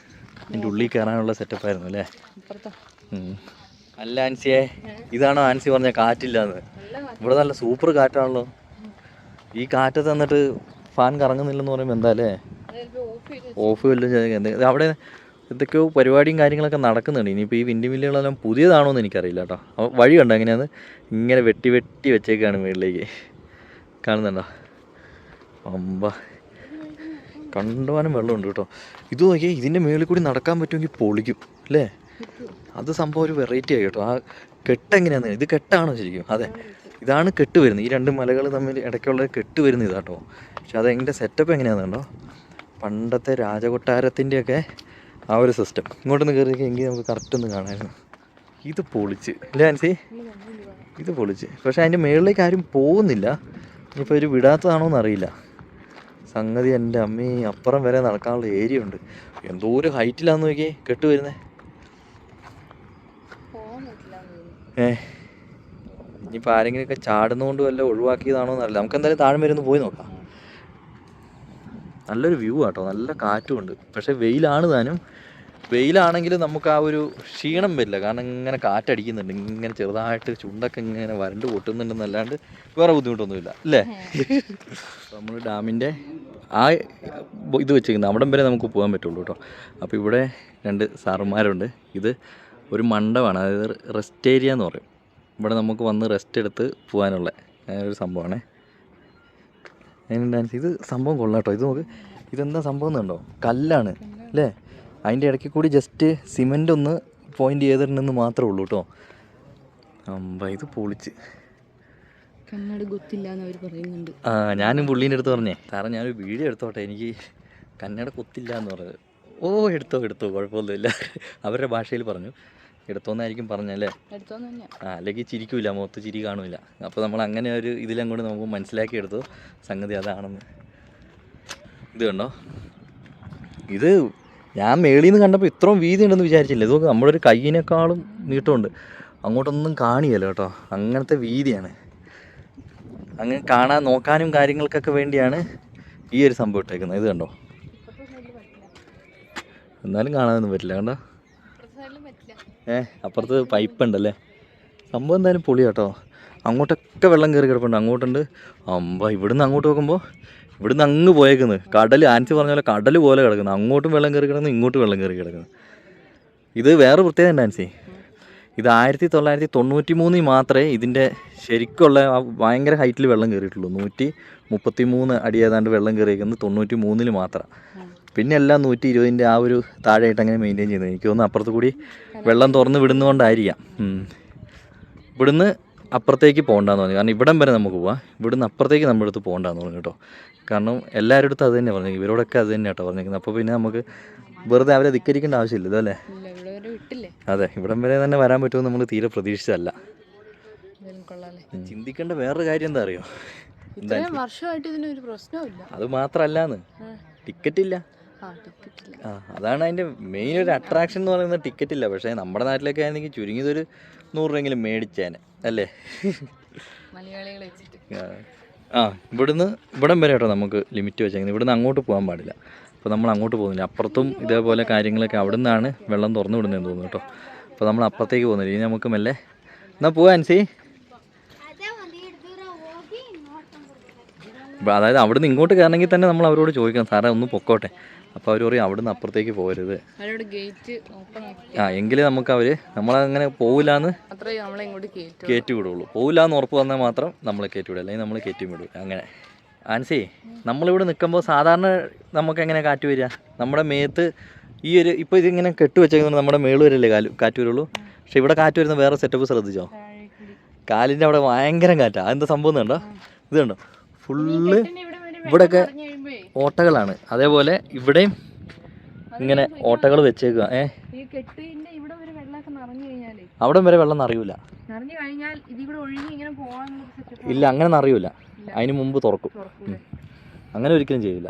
ഇതിൻ്റെ ഉള്ളിൽ കയറാനുള്ള സെറ്റപ്പായിരുന്നു അല്ലേ. അല്ല ആൻസിയെ, ഇതാണോ ആൻസി പറഞ്ഞ കാറ്റില്ലാന്ന്? ഇവിടെ നല്ല സൂപ്പർ കാറ്റാണല്ലോ. ഈ കാറ്റത്ത് എന്നിട്ട് ഫാൻ കറങ്ങുന്നില്ലെന്ന് പറയുമ്പോൾ എന്താ അല്ലേ, ഓഫ് വല്ലതും. അവിടെ എന്തൊക്കെയോ പരിപാടിയും കാര്യങ്ങളൊക്കെ നടക്കുന്നുണ്ട്. ഇനിയിപ്പോൾ ഈ വിൻഡ് മില്ലുകളെല്ലാം പുതിയതാണോ എന്ന് എനിക്കറിയില്ല കേട്ടോ. വഴി കണ്ടോ എങ്ങനെയാണ്, ഇങ്ങനെ വെട്ടി വെട്ടി വെച്ചേക്കാണ് മുകളിലേക്ക്. കാണുന്നുണ്ടോ? അമ്പ കണ്ടുപോകാനും വെള്ളമുണ്ട് കേട്ടോ. ഇത് നോക്കിയാൽ ഇതിൻ്റെ മുകളിൽ കൂടി നടക്കാൻ പറ്റുമെങ്കിൽ പൊളിക്കും അല്ലേ. അത് സംഭവം ഒരു വെറൈറ്റി ആയി കേട്ടോ. ആ കെട്ടെങ്ങനെയാണെന്ന്, ഇത് കെട്ടാണോ ശരിക്കും? അതെ, ഇതാണ് കെട്ട് വരുന്നത്. ഈ രണ്ട് മലകൾ തമ്മിൽ ഇടയ്ക്കുള്ള കെട്ട് വരുന്നത് ഇതാട്ടോ. പക്ഷെ അതെങ്ങനെ സെറ്റപ്പ് എങ്ങനെയാണെന്നുണ്ടോ, പണ്ടത്തെ രാജകൊട്ടാരത്തിൻ്റെയൊക്കെ ആ ഒരു സിസ്റ്റം. ഇങ്ങോട്ടൊന്ന് കയറിയൊക്കെ എങ്കിൽ നമുക്ക് കറക്റ്റ് ഒന്ന് കാണാമായിരുന്നു. ഇത് പൊളിച്ച് അല്ലേ ആൻസി, ഇത് പൊളിച്ച്. പക്ഷെ അതിൻ്റെ മുകളിലേക്ക് ആരും പോകുന്നില്ല. ഇനിയിപ്പോൾ ഒരു വിടാത്തതാണോ എന്നറിയില്ല. സംഗതി എൻ്റെ അമ്മി അപ്പുറം വരെ നടക്കാനുള്ള ഏരിയ ഉണ്ട്. എന്തോ ഒരു ഹൈറ്റിലാന്ന് നോക്കിയേ കെട്ട് വരുന്നേ. ഇനിയിപ്പോൾ ആരെങ്കിലുമൊക്കെ ചാടുന്നതുകൊണ്ട് വല്ല ഒഴിവാക്കിയതാണോ എന്നറിയില്ല. നമുക്ക് എന്തായാലും താഴെ വരെ ഒന്ന് പോയി നോക്കാം. നല്ലൊരു വ്യൂ ആട്ടോ, നല്ല കാറ്റുമുണ്ട്. പക്ഷേ വെയിലാണ് താനും. വെയിലാണെങ്കിലും നമുക്ക് ആ ഒരു ക്ഷീണം വരില്ല, കാരണം ഇങ്ങനെ കാറ്റടിക്കുന്നുണ്ട്. ഇങ്ങനെ ചെറുതായിട്ട് ചുണ്ടൊക്കെ ഇങ്ങനെ വരണ്ട് പൊട്ടുന്നുണ്ടെന്നല്ലാണ്ട് വേറെ ബുദ്ധിമുട്ടൊന്നുമില്ല അല്ലേ. നമ്മൾ ഡാമിൻ്റെ ആ ഇത് വെച്ചിരിക്കുന്നത് അവിടം വരെ നമുക്ക് പോകാൻ പറ്റുള്ളൂ കേട്ടോ. അപ്പോൾ ഇവിടെ 2 സാറുമാരുണ്ട്. ഇത് ഒരു മണ്ഡപമാണ്, അതായത് റെസ്റ്റ് ഏരിയ എന്ന് പറയും. ഇവിടെ നമുക്ക് വന്ന് റെസ്റ്റ് എടുത്ത് പോകാനുള്ള ഒരു സംഭവമാണേ. ഡാൻസ് ഇത് സംഭവം കൊള്ളാട്ടോ. ഇത് നോക്ക്, ഇതെന്താ സംഭവം എന്നുണ്ടോ? കല്ലാണ് അല്ലേ. അതിൻ്റെ ഇടയ്ക്ക് കൂടി ജസ്റ്റ് സിമെൻ്റ് ഒന്ന് പോയിൻ്റ് ചെയ്തിട്ടുണ്ടെന്ന് മാത്രമേ ഉള്ളൂ കേട്ടോ. ഇത് പൊളിച്ച് കണ്ണട കൊത്തില്ലാന്ന് അവർ പറയുന്നുണ്ട്. ഞാനും പുള്ളീൻ്റെ അടുത്ത് പറഞ്ഞേ, സാറേ ഞാനൊരു വീഡിയോ എടുത്തോട്ടെ, എനിക്ക് കന്നഡ കൊത്തില്ല എന്ന് പറഞ്ഞത്. എടുത്തോ കുഴപ്പമൊന്നുമില്ല. അവരുടെ ഭാഷയിൽ പറഞ്ഞു. എടുത്തോന്നായിരിക്കും പറഞ്ഞല്ലേ. അല്ലെങ്കിൽ ചിരിക്കൂല, മുഖത്ത് ചിരി കാണൂല. അപ്പോൾ നമ്മൾ അങ്ങനെ ഒരു ഇതിലങ്ങോട്ട് നമുക്ക് മനസ്സിലാക്കി എടുത്തു സംഗതി അതാണെന്ന്. ഇത് കണ്ടോ, ഇത് ഞാൻ മേളിൽ നിന്ന് കണ്ടപ്പോൾ ഇത്രയും വീതി ഉണ്ടെന്ന് വിചാരിച്ചില്ല. ഇതൊക്കെ നമ്മുടെ ഒരു കയ്യിനേക്കാളും നീട്ടമുണ്ട്. അങ്ങോട്ടൊന്നും കാണിയല്ലോ കേട്ടോ, അങ്ങനത്തെ വീതിയാണ്. അങ്ങനെ കാണാൻ നോക്കാനും കാര്യങ്ങൾക്കൊക്കെ വേണ്ടിയാണ് ഈ ഒരു സംഭവം ഇട്ടേക്കുന്നത്. ഇത് കണ്ടോ, എന്നാലും കാണാനൊന്നും പറ്റില്ല കണ്ടോ. അപ്പുറത്ത് പൈപ്പ് ഉണ്ടല്ലേ. സംഭവം എന്തായാലും പൊളി കേട്ടോ. അങ്ങോട്ടൊക്കെ വെള്ളം കയറി കിടപ്പുണ്ട്. അങ്ങോട്ടുണ്ട് ഇവിടുന്ന് അങ്ങോട്ട് നോക്കുമ്പോൾ ഇവിടുന്ന് അങ്ങ് പോയേക്കുന്നത് കടൽ. ആൻസി പറഞ്ഞ പോലെ കടൽ പോലെ കിടക്കുന്നു. അങ്ങോട്ടും വെള്ളം കയറി കിടക്കുന്നു, ഇങ്ങോട്ടും വെള്ളം കയറി കിടക്കുന്നു. ഇത് വേറെ പ്രത്യേകത ഉണ്ട് ആൻസി. ഇത് 1993 മാത്രമേ ഇതിൻ്റെ ശരിക്കുള്ള ഭയങ്കര ഹൈറ്റിൽ വെള്ളം കയറിയിട്ടുള്ളൂ. 133 അടി ഏതാണ്ട് വെള്ളം കയറിയിരിക്കുന്നത് 93 മാത്രം. പിന്നെ എല്ലാം 120 ആ ഒരു താഴെയായിട്ട് അങ്ങനെ മെയിൻറ്റെയിൻ ചെയ്യുന്നത്. എനിക്ക് തോന്നുന്നു അപ്പുറത്ത് കൂടി വെള്ളം തുറന്ന് വിടുന്നതുകൊണ്ടായിരിക്കാം. ഇവിടുന്ന് അപ്പുറത്തേക്ക് പോകണ്ടെന്ന് പറഞ്ഞു. കാരണം ഇവിടം വരെ നമുക്ക് പോവാം, ഇവിടുന്ന് അപ്പുറത്തേക്ക് നമ്മുടെ അടുത്ത് പോകണ്ടെന്ന് പറഞ്ഞു കേട്ടോ. കാരണം എല്ലാവരുടെ അടുത്തും അത് തന്നെ പറഞ്ഞു, ഇവരോടൊക്കെ അത് തന്നെ കേട്ടോ പറഞ്ഞിരിക്കുന്നത്. അപ്പോൾ പിന്നെ നമുക്ക് വെറുതെ അവരെ ധിക്കരിക്കേണ്ട ആവശ്യമില്ല ഇതല്ലേ. അതെ, ഇവിടം വരെ തന്നെ വരാൻ പറ്റുമെന്ന് നമ്മൾ തീരെ പ്രതീക്ഷിച്ചതല്ല. ചിന്തിക്കേണ്ട വേറൊരു കാര്യം എന്താ അറിയോ, അത് മാത്രമല്ലാന്ന് ടിക്കറ്റ് ഇല്ല. അതാണ് അതിൻ്റെ മെയിൻ ഒരു അട്രാക്ഷൻ എന്ന് പറയുന്നത്, ടിക്കറ്റ് ഇല്ല. പക്ഷേ നമ്മുടെ നാട്ടിലൊക്കെ ആണെങ്കിൽ ചുരുങ്ങിയതൊരു 100 രൂപയെങ്കിലും മേടിച്ചേനെ അല്ലേ. ഇവിടം വരെ കേട്ടോ നമുക്ക് ലിമിറ്റ് വെച്ചേക്കുന്നത്. ഇവിടുന്ന് അങ്ങോട്ട് പോകാൻ പാടില്ല. അപ്പോൾ നമ്മൾ അങ്ങോട്ട് പോകുന്നില്ല. അപ്പുറത്തും ഇതേപോലെ കാര്യങ്ങളൊക്കെ അവിടെ നിന്നാണ് വെള്ളം തുറന്നു വിടുന്നതെന്ന് തോന്നുന്നു കേട്ടോ. അപ്പോൾ നമ്മൾ അപ്പുറത്തേക്ക് പോകുന്നില്ല. ഇനി നമുക്ക് മെല്ലെ എന്നാൽ പോവാ ആൻസി. അതായത് അവിടുന്ന് ഇങ്ങോട്ട് കയറണമെങ്കിൽ തന്നെ നമ്മൾ അവരോട് ചോദിക്കണം, സാറേ ഒന്ന് പൊക്കോട്ടെ. അപ്പോൾ അവർ പറയും അവിടുന്ന് അപ്പുറത്തേക്ക് പോകരുത്. എങ്കിലേ നമുക്ക് നമ്മളങ്ങനെ പോവില്ലാന്ന് കയറ്റി വിടുള്ളൂ. പോവില്ലാന്ന് ഉറപ്പ് വന്നാൽ മാത്രം നമ്മളെ കയറ്റി വിടും, അല്ലെങ്കിൽ നമ്മൾ കയറ്റി വിടും. അങ്ങനെ ആൻസി, നമ്മളിവിടെ നിൽക്കുമ്പോൾ സാധാരണ നമുക്ക് എങ്ങനെ കാറ്റ് വരിക? നമ്മുടെ മേത്ത് ഈ ഒരു ഇപ്പോൾ ഇതിങ്ങനെ കെട്ട് വെച്ചേക്കുന്നത് നമ്മുടെ മേള് വരല്ലേ കാറ്റ് വരുള്ളൂ. പക്ഷെ ഇവിടെ കാറ്റ് വരുന്ന വേറെ സെറ്റപ്പ് ശ്രദ്ധിച്ചോ, കാലിൻ്റെ അവിടെ ഭയങ്കര കാറ്റാണ്. അതെന്താ സംഭവം കണ്ടോ? ഇത് കണ്ടോ, ഫുള്ള് ഇവിടെയൊക്കെ ഓട്ടകളാണ്. അതേപോലെ ഇവിടെയും ഇങ്ങനെ ഓട്ടകൾ വെച്ചേക്കുക. അവിടെ വരെ വെള്ളം നിറയൂല. ഇല്ല, അങ്ങനെ നിറയൂല. അതിന് മുമ്പ് തുറക്കും. അങ്ങനെ ഒരിക്കലും ചെയ്യില്ല.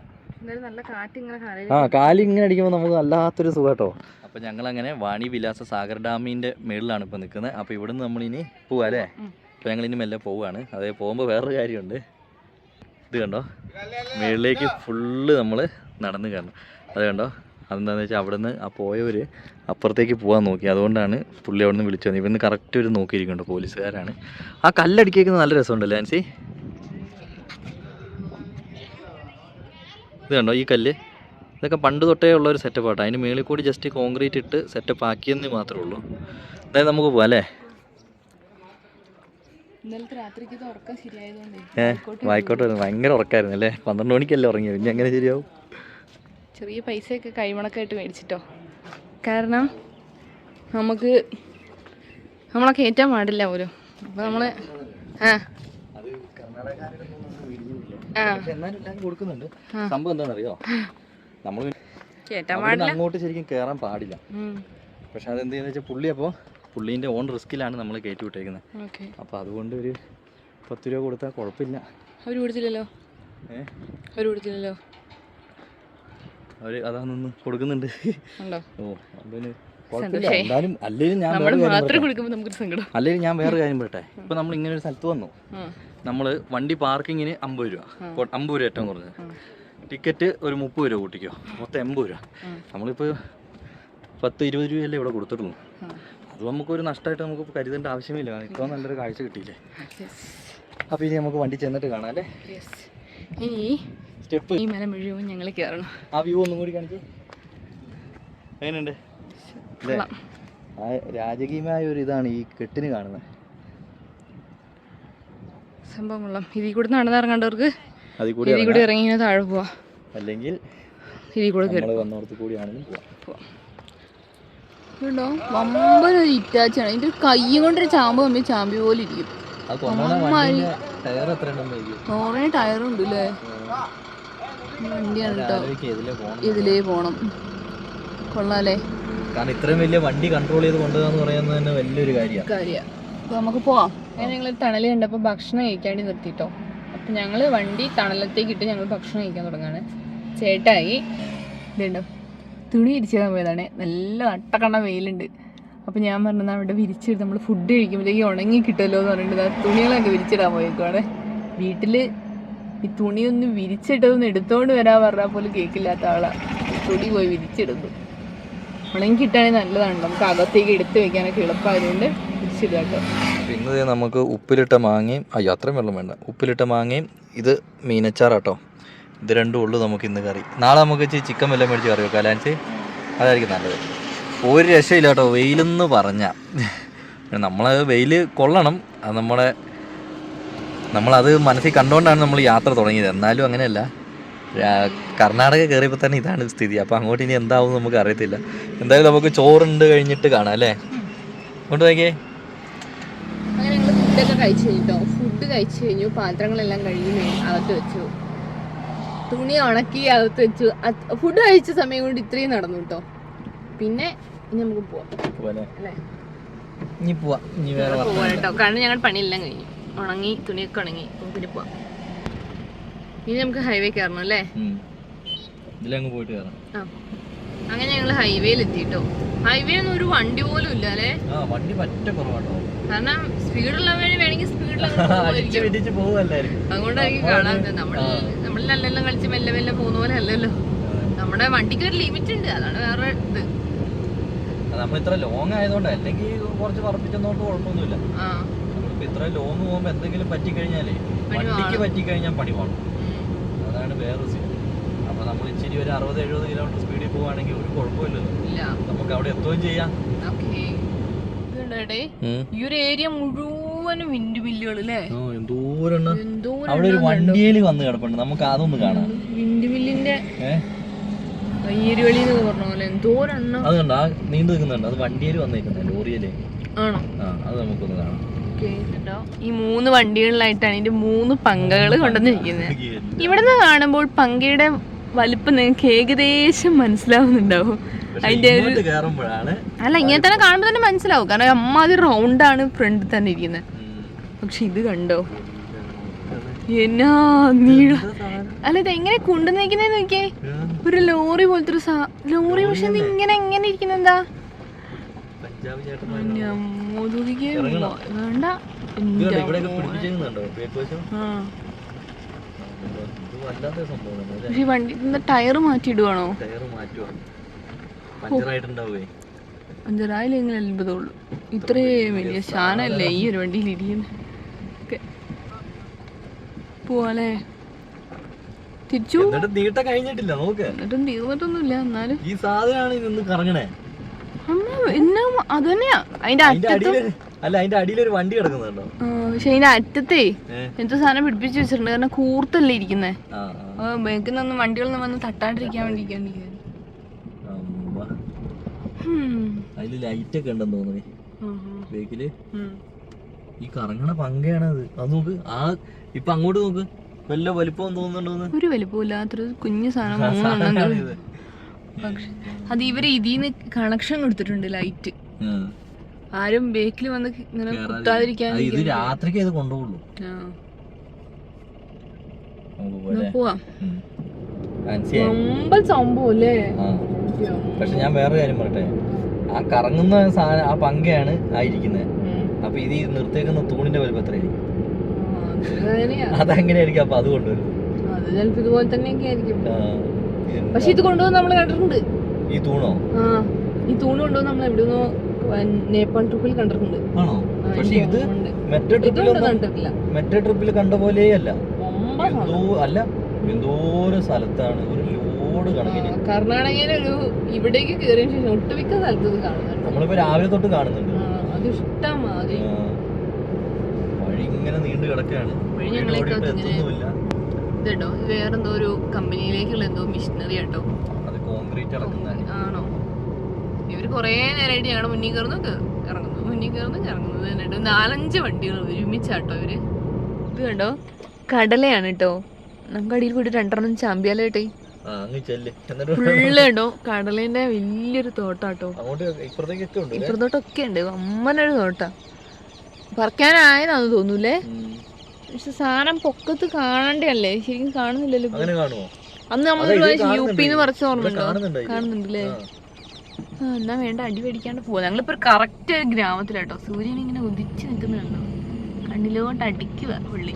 കാലിങ്ങനെ അടിക്കുമ്പോൾ നമുക്ക് വല്ലാത്തൊരു സുഖം കേട്ടോ. അപ്പോൾ ഞങ്ങളങ്ങനെ വാണി വിലാസ സാഗർ ഡാമിൻ്റെ മേളിലാണ് ഇപ്പോൾ നിൽക്കുന്നത്. അപ്പോൾ ഇവിടുന്ന് നമ്മളിനി പോവാം അല്ലേ. അപ്പോൾ ഞങ്ങളിനി മെല്ലെ പോവുകയാണ്. അതേ പോകുമ്പോൾ വേറൊരു കാര്യമുണ്ട്. ഇത് കണ്ടോ, മേളിലേക്ക് ഫുള്ള് നമ്മൾ നടന്ന് കയറണം. അത് കണ്ടോ, അതെന്താണെന്ന് വെച്ചാൽ അവിടെ നിന്ന് പോയവർ അപ്പുറത്തേക്ക് പോകാൻ നോക്കി. അതുകൊണ്ടാണ് പുള്ളി അവിടെ നിന്ന് വിളിച്ചു വന്നത്. ഇവിടുന്ന് കറക്റ്റ് ഒരു നോക്കിയിരിക്കുന്നുണ്ട്, പോലീസുകാരാണ്. ആ കല്ലടിക്കേക്കുന്നത് നല്ല രസമുണ്ടല്ലേ ആൻസി. ഇത് കണ്ടോ, ഈ കല്ല് ഇതൊക്കെ പണ്ട് തൊട്ടേ ഉള്ളൊരു സെറ്റപ്പാട്ടോ. അതിന് മേളിൽ കൂടി ജസ്റ്റ് കോൺക്രീറ്റ് ഇട്ട് സെറ്റപ്പ് ആക്കിയെന്ന് മാത്രമേ ഉള്ളൂ. അതായത് നമുക്ക് പോകാം അല്ലേ. വായിക്കോട്ടെ, ഭയങ്കര ഉറക്കായിരുന്നു അല്ലേ. 12 മണിക്കല്ലേ ഉറങ്ങിയത്, പിന്നെ എങ്ങനെ ശരിയാവും. ചെറിയ പൈസയൊക്കെ കൈമണക്കായിട്ട് മേടിച്ചിട്ടോ. കാരണം നമുക്ക് നമ്മളെ കയറ്റാൻ പാടില്ല പോലും. അപ്പോൾ നമ്മൾ കൊടുക്കുന്നുണ്ട്. സംഭവം എന്താണെന്നറിയോ, നമ്മൾ അങ്ങോട്ട് ശരിക്കും കയറാൻ പാടില്ല. പക്ഷെ അതെന്താന്ന് വെച്ചാൽ പുള്ളീൻ്റെ ഓൺ റിസ്കിലാണ് നമ്മൾ കയറ്റി വിട്ടേക്കുന്നത്. അപ്പോൾ അതുകൊണ്ട് ഒരു 10 രൂപ കൊടുത്താൽ കുഴപ്പമില്ല. അവർ കൊടുത്തില്ലല്ലോ. അവര് അതാ നിന്ന് കൊടുക്കുന്നുണ്ട്. ഉണ്ടോ? ഓ അതിന് എന്തായാലും അല്ലെങ്കിൽ ഞാൻ വേറെ കാര്യം പറയട്ടെ. ഇപ്പൊ നമ്മൾ ഇങ്ങനെ ഒരു സ്ഥലത്ത് വന്നു, നമ്മള് വണ്ടി പാർക്കിങ്ങിന് 50 രൂപ, 50 രൂപ ഏറ്റവും കുറഞ്ഞത്. ടിക്കറ്റ് ഒരു 30 രൂപ കൂട്ടിക്കോ, മൊത്തം 80 രൂപ. നമ്മളിപ്പോ 10-20 രൂപയല്ലേ ഇവിടെ കൊടുത്തിട്ടുള്ളൂ. അത് നമുക്കൊരു നഷ്ടമായിട്ട് നമുക്ക് കരുതേണ്ട ആവശ്യമില്ല. ഇപ്പൊ നല്ലൊരു കാഴ്ച കിട്ടിയില്ലേ. അപ്പൊ ഇനി നമുക്ക് വണ്ടി ചെന്നിട്ട് കാണാം അല്ലേ. ഇനി സ്റ്റെപ്പ് ഈ മല മുഴുവൻ ഞങ്ങൾ കയറണം. ആ വ്യൂ ഒന്നും കൂടി കാണിച്ചേ. എങ്ങനെയുണ്ട്? ആ രാജകീയമായ ഒരു ഇതാണ് ഈ കെട്ടിന് കാണുന്നത്. സംഭവം കൊള്ളാം. ഇതിൽ കൂടെ നടന്നിറങ്ങേണ്ടവർക്ക് ഇതിൽ കൂടി ഇറങ്ങി താഴെ പോവാ, അല്ലെങ്കിൽ ഇതിൽ കൂടെ വന്നോടത്ത് കൂടിയാണെങ്കിലും പോവാം. ഇതുണ്ടോ, വമ്പനൊരു ഇറ്റാച്ചാണ്. ഇതിന്റെ കയ്യും കൊണ്ടൊരു ചാമ്പ് തമ്മിൽ ചാമ്പി പോലെ ഇരിക്കും. കുറേ ടയറുണ്ട് അല്ലേ. വണ്ടിയാണ് കേട്ടോ, ഇതിലേ പോണം. കൊള്ളാല്ലേ. കാരണം ഇത്രയും വലിയ വണ്ടി കൺട്രോൾ ചെയ്ത് കൊണ്ടുപോകാന്ന് പറയുന്നത് തന്നെ വലിയൊരു കാര്യമാണ്. അപ്പൊ നമുക്ക് പോവാം. അങ്ങനെ ഞങ്ങൾ തണല് കണ്ടപ്പോൾ ഭക്ഷണം കഴിക്കാണ്ടി നിർത്തിട്ടോ. അപ്പൊ ഞങ്ങള് വണ്ടി തണലത്തേക്ക് ഇട്ട് ഞങ്ങൾ ഭക്ഷണം കഴിക്കാൻ തുടങ്ങാണ്. ചേട്ടായി ഇതുണ്ടോ തുണി വിരിച്ചിടാൻ പോയതാണ്. നല്ല നട്ടക്കണ്ണ വെയിലുണ്ട്. അപ്പം ഞാൻ പറഞ്ഞത് അവിടെ വിരിച്ചിട്ട് നമ്മൾ ഫുഡ് കഴിക്കുമ്പോഴത്തേക്ക് ഉണങ്ങി കിട്ടുമല്ലോ എന്ന് പറഞ്ഞിട്ട് തുണികളൊക്കെ വിരിച്ചിടാൻ പോയേക്കുവാണ്. വീട്ടിൽ ഈ തുണിയൊന്നും വിരിച്ചിട്ടതൊന്നും എടുത്തോണ്ട് വരാൻ പറഞ്ഞാൽ പോലും കേൾക്കില്ലാത്ത ആളാണ്. തുണി പോയി വിരിച്ചിടുന്നു. ഉണങ്ങി കിട്ടുകയാണെങ്കിൽ നല്ലതാണ്, നമുക്ക് അകത്തേക്ക് എടുത്ത് വെക്കാനൊക്കെ എളുപ്പമായതുകൊണ്ട് വിരിച്ചിടുക കേട്ടോ. പിന്നെ നമുക്ക് ഉപ്പിലിട്ട മാങ്ങയും, അത്രയും വെള്ളം വേണ്ട, ഉപ്പിലിട്ട മാങ്ങയും ഇത് മീനച്ചാറാട്ടോ. ഇത് രണ്ടും ഉള്ളു നമുക്ക് ഇന്ന് കറി. നാളെ നമുക്ക് ചിക്കൻ വല്ലതും മേടിച്ച് കറി വെക്കാം അല്ലാതെ, അതായിരിക്കും നല്ലത്. ഒരു രക്ഷയില്ല കേട്ടോ വെയിലെന്ന് പറഞ്ഞാൽ. നമ്മളത് വെയിൽ കൊള്ളണം, അത് നമ്മളത് മനസ്സിൽ കണ്ടുകൊണ്ടാണ് നമ്മൾ യാത്ര തുടങ്ങിയത്. എന്നാലും അങ്ങനെയല്ല, കർണാടക കയറിയപ്പോൾ തന്നെ ഇതാണ് സ്ഥിതി. അപ്പോൾ അങ്ങോട്ട് ഇനി എന്താവും നമുക്ക് അറിയത്തില്ല. എന്തായാലും നമുക്ക് ചോറുണ്ട് കഴിഞ്ഞിട്ട് കാണാം അല്ലേ. കൊണ്ട് നോക്കിയേ. അങ്ങനെ ഞങ്ങൾ ഫുഡൊക്കെ കഴിച്ചു കഴിഞ്ഞോ. ഫുഡ് കഴിച്ചു കഴിഞ്ഞു, പാത്രങ്ങളെല്ലാം കഴുകി അകത്ത് വെച്ചു, തുണി ഉണക്കി അകത്ത് വെച്ചു. ഫുഡ് കഴിച്ച സമയം കൊണ്ട് ഇത്രയും നടന്നു കേട്ടോ. പിന്നെ ഇനി നമുക്ക് പോവാം അല്ലേ. പോവാം കേട്ടോ, കാരണം ഞങ്ങളുടെ പണിയെല്ലാം കഴിഞ്ഞു, ഉണങ്ങി, തുണിയൊക്കെ ഉണങ്ങി. പിന്നെ പോവാം. ഇനി നമുക്ക് ഹൈവേ കയറണം അല്ലേ. ആ അങ്ങനെ ഞങ്ങൾ ഹൈവേയിൽ എത്തിട്ടോ. ഹൈവേ ഒന്നും ഒരു വണ്ടി പോലും ഇല്ല അല്ലേ. കാരണം സ്പീഡുള്ള വഴി വേണമെങ്കിൽ അതുകൊണ്ടായിരിക്കും കാണാത്തത്. നമ്മളെല്ലാം കളിച്ച് മെല്ലെ മെല്ലെ പോകുന്ന പോലെ അല്ലല്ലോ. നമ്മുടെ വണ്ടിക്ക് ഒരു ലിമിറ്റ് ഉണ്ട്, അതാണ് വേറെ ഇത്. നമ്മളിത്ര ലോങ് ആയതുകൊണ്ട്, അല്ലെങ്കിൽ കുറച്ച് പറപ്പിച്ചെന്നോണ്ട് കുഴപ്പമൊന്നുമില്ല. ഇത്ര ലോങ് പോകുമ്പോ എന്തെങ്കിലും പറ്റിക്കഴിഞ്ഞാലേ, വണ്ടിക്ക് പറ്റിക്കഴിഞ്ഞാൽ പണി പോകണം. അതാണ് വേറെ സീൻ. അപ്പൊ നമ്മൾ ഇച്ചിരി ഒരു 60-70 കിലോമീറ്റർ സ്പീഡിൽ പോവാണെങ്കിൽ ഒരു കുഴപ്പമില്ലല്ലോ, നമുക്ക് അവിടെ എത്തുകയും ചെയ്യാം. ഈ ഒരു ഏരിയ മുഴുവനും വിൻഡ് മില്ലുകൾ അല്ലേ. അവിടെ ഒരു വണ്ടിയിൽ വന്ന് കിടപ്പുണ്ട്, നമുക്ക് അതൊന്ന് കാണാം. വിൻഡ് മില്ലിന്റെ വയ്യേരുവളി എന്നൊക്കെ പറഞ്ഞ പോലെ എന്തോരെണ്ണം അത് കണ്ടോ, നീണ്ടു നിൽക്കുന്നുണ്ട്. അത് വണ്ടിയിൽ വന്നേക്കുന്നത്, ലോറിയിലേ ആണോ. അത് നമുക്കൊന്ന് കാണാം. ഈ 3 വണ്ടികളിലായിട്ടാണ് ഇതിന്റെ 3 പങ്കകൾ കൊണ്ടുവന്നിരിക്കുന്നത്. ഇവിടുന്ന് കാണുമ്പോൾ പങ്കയുടെ വലിപ്പം നിങ്ങൾക്ക് ഏകദേശം മനസ്സിലാവുന്നുണ്ടാവും. അതിന്റെ അല്ല, ഇങ്ങനെ തന്നെ കാണുമ്പോൾ തന്നെ മനസ്സിലാവും, കാരണം അമ്മാതി റൗണ്ടാണ് ഫ്രണ്ടിൽ തന്നെ ഇരിക്കുന്നത്. പക്ഷെ ഇത് കണ്ടോ, എന്നാ നീള. അല്ല, ഇത് എങ്ങനെ കൊണ്ടുവന്നിരിക്കുന്നതെന്ന് നോക്കിയേ. ഒരു ലോറി പോലത്തെ ഒരു ലോറി. പക്ഷെ ഇത് ഇങ്ങനെ എങ്ങനെ ഇരിക്കുന്ന എന്താ വേണ്ട. പക്ഷെ വണ്ടി ടയർ മാറ്റിയിടുവാണോ? പഞ്ചറായില്ലെങ്കിൽ അത്ഭുതമുള്ളൂ. ഇത്രയും വലിയ ശാനല്ലേ ഈ ഒരു വണ്ടിയിൽ ഇരിക്കുന്നത്. പോവാലേ, തിരിച്ചു എന്നിട്ടും തീർന്നിട്ടൊന്നുമില്ല. എന്നാലും ഈ സാധനമാണ് കറങ്ങണേ. അത് തന്നെയാ അതിന്റെ അറ്റത്ത്. അല്ല, അതിന്റെ അടിയിലൊരു വണ്ടി കിടക്കുന്നുണ്ടോ. പക്ഷെ അതിന്റെ അറ്റത്തേ എന്തോ സാധനം പിടിപ്പിച്ച് വെച്ചിട്ടുണ്ട്, കാരണം കൂർത്തല്ലേ ഇരിക്കുന്നേ. ബേക്കിന്നൊന്നും വണ്ടികളൊന്നും വന്ന് തട്ടാണ്ടിരിക്കാൻ വേണ്ടി. അതില് ലൈറ്റ് ഒക്കെ ഉണ്ടെന്ന് തോന്നുന്നു ബേക്കില്. ഈ കറങ്ങണ പങ്കയാണത്. അത് നോക്ക്, ഇപ്പൊ അങ്ങോട്ട് നോക്ക്, വല്ല വലിപ്പം തോന്നുന്നുണ്ടോന്ന്. ഒരു വലിപ്പമില്ലാത്തൊരു കുഞ്ഞു സാധനം. പക്ഷെ അത് ഇവര് ഇതിന്ന് കണക്ഷൻ കൊടുത്തിട്ടുണ്ട്, ലൈറ്റ്. ആരും ബേക്കിൽ വന്ന് ഇങ്ങനെ കുത്താതിരിക്കാൻ. ഇത് രാത്രിക്ക് ഇത് കൊണ്ടുപോകുള്ളൂ. പോവാം. സംഭവം അല്ലേ? പക്ഷെ ഞാൻ വേറെ കാര്യം പറയട്ടെ, ആ കറങ്ങുന്ന സാധനം ആ പങ്കയാണ് ആയിരിക്കുന്നത്. അപ്പൊ ഇത് നിർത്തേക്കുന്ന തൂണിന്റെ വലുപ്പം എത്രയായിരിക്കും? അതങ്ങനെയായിരിക്കും. അപ്പൊ അത് കൊണ്ടുവരും. അത് ചിലപ്പോ ഇതുപോലെ തന്നെയൊക്കെ ആയിരിക്കും. പക്ഷെ ഇത് കൊണ്ടുവന്ന് നമ്മൾ കണ്ടിട്ടുണ്ട്. ഈ തൂണോ? ഈ തൂണ് കൊണ്ടുവന്ന് നമ്മൾ എവിടെയോ നേപ്പാൾ ട്രിപ്പിൽ കണ്ടിട്ടുണ്ട്. ആണോ? പക്ഷെ ഇത് മറ്റേ ട്രിപ്പിൽ കണ്ട പോലെയല്ല. എന്തോരം സ്ഥലത്താണ്, ഒരു ലോഡ് കണക്കിന്. കർണാടകയിലെ ഒരു ഇവിടേക്ക് കയറിയ ശേഷം ഒട്ടുമിക്ക സ്ഥലത്ത് കാണുന്നുണ്ട്. നമ്മളിപ്പോ രാവിലെ തൊട്ട് കാണുന്നുണ്ട്. അത് ഇഷ്ടമാതിരി വഴി ഇങ്ങനെ നീണ്ടു കിടക്കുകയാണ്. ഇതോ വേറെന്തോ ഒരു കമ്പനിയിലേക്കുള്ള എന്തോ മിഷനറി കേട്ടോ. അത് കോൺക്രീറ്റ് ഇറക്കുന്നതാണ്. ആണോ? ഇവര് കൊറേ നേരമായിട്ട് ഞങ്ങളുടെ മുന്നിൽ കയറുന്നു ഇറങ്ങുന്നു, മുന്നിൽ കയറുന്നു ഇറങ്ങുന്നു. 4-5 വണ്ടികൾ ഒരുമിച്ചാട്ടോ ഇവര്. ഇത് കണ്ടോ, കടലയാണ് കേട്ടോ. നമുക്ക് അടിയിൽ പോയിട്ട് 2 ചാമ്പ്യാലോ കേട്ടേ. ഫുള്ള് കേട്ടോ കടലേന്റെ വലിയൊരു തോട്ടാട്ടോ. ഇപ്പുറത്തോട്ടൊക്കെ ഉണ്ട്. അമ്മനൊരു തോട്ടാ. പറിക്കാനായതാന്ന് തോന്നൂലേ? പക്ഷെ സാധനം പൊക്കത്ത് കാണണ്ടല്ലേ? ശരിക്കും കാണുന്നില്ലല്ലോ. അന്ന് നമ്മൾ യുപിന്ന് പറിച്ച ഓർമ്മയുണ്ടോ? കാണുന്നുണ്ടല്ലേ? എന്നാ വേണ്ട, അടി പേടിക്കാണ്ട് പോവാ. ഞങ്ങളിപ്പോ കറക്റ്റ് ഗ്രാമത്തിലാട്ടോ. സൂര്യൻ ഇങ്ങനെ ഉദിച്ച് നിൽക്കുന്നുണ്ടോ? കണ്ണിലോട്ട് അടിക്കുക പുള്ളി.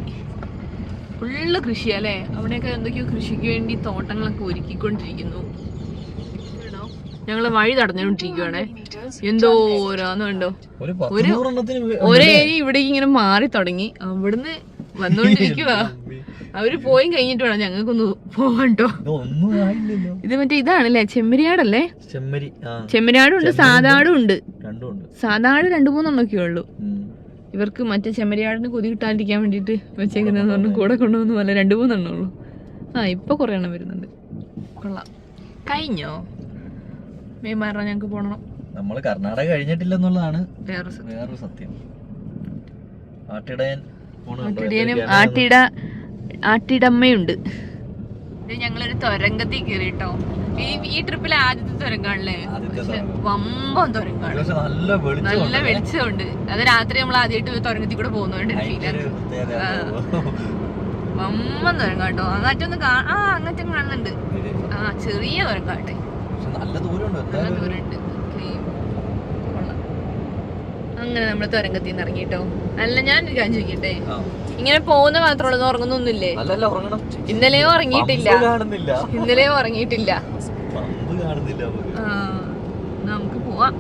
ഫുള്ള് കൃഷിയല്ലേ അവിടെയൊക്കെ. എന്തൊക്കെയോ കൃഷിക്ക് വേണ്ടി തോട്ടങ്ങളൊക്കെ ഒരുക്കിക്കൊണ്ടിരിക്കുന്നു. ഞങ്ങള് വഴി തടഞ്ഞുകൊണ്ടിരിക്കുവാണേ. എന്തോരാന്ന് കണ്ടോ, ഒരേ ഏരിയ ഇവിടേക്ക് ഇങ്ങനെ മാറി തുടങ്ങി. അവിടുന്ന് വന്നോണ്ടിരിക്കുക. അവര് പോയി കഴിഞ്ഞിട്ട് വേണം ഞങ്ങൾക്കൊന്ന് പോവാട്ടോ. ഇത് മറ്റേ ഇതാണല്ലേ, ചെമ്മരിയാടല്ലേ? ചെമ്മരിയാടും ഉണ്ട്, സാധാടും ഉണ്ട്. സാധാട് 2-3 ഉള്ളൂ. ഇവർക്ക് മറ്റേ ചെമ്മരിയാടിന് കൊതി കിട്ടാണ്ടിരിക്കാൻ വേണ്ടിട്ട് വെച്ചേക്കുന്നതെന്ന് പറഞ്ഞു കൂടെ കൊണ്ടുവന്നു. അല്ല 2-3 ഉള്ളൂ. ഇപ്പൊ കുറെ എണ്ണം വരുന്നുണ്ട്. കൊള്ളാം. കഴിഞ്ഞോ? മെയ് 6 ഞങ്ങക്ക് പോണം. നമ്മള് കർണാടക കഴിഞ്ഞിട്ടില്ലെന്നുള്ളതാണ് വേറൊരു സത്യം. ആട്ടിടമ്മയുണ്ട്. ഞങ്ങളൊരു തുരങ്കത്തിൽ കയറിട്ടോ. ഈ ട്രിപ്പിലെ ആദ്യത്തെ തുരങ്കാണല്ലേ? വമ്പം തുരങ്കാണ്. നല്ല വെളിച്ചമുണ്ട്. അത് രാത്രി നമ്മൾ ആദ്യമായിട്ട് തുരങ്കത്തിൽ കൂടെ പോകുന്നതുകൊണ്ട് വമ്പം തുരങ്കാട്ടോ. അങ്ങാറ്റൊന്ന് അങ്ങനത്തെ കാണുന്നുണ്ട്. ചെറിയ തുരങ്കാട്ടെ. നല്ല ദൂരമുണ്ട്. അങ്ങനെ നമ്മള് തുരങ്കത്തിൽ നിന്ന് ഇറങ്ങിട്ടോ. അല്ല, ഞാനൊരു കാര്യം ചോദിക്കട്ടെ, ഇങ്ങനെ പോകുന്ന മാത്രമുള്ളത് ഉറങ്ങുന്നൊന്നുമില്ലേ? ഇന്നലെയോ ഉറങ്ങിയിട്ടില്ല. നമുക്ക് പോവാം.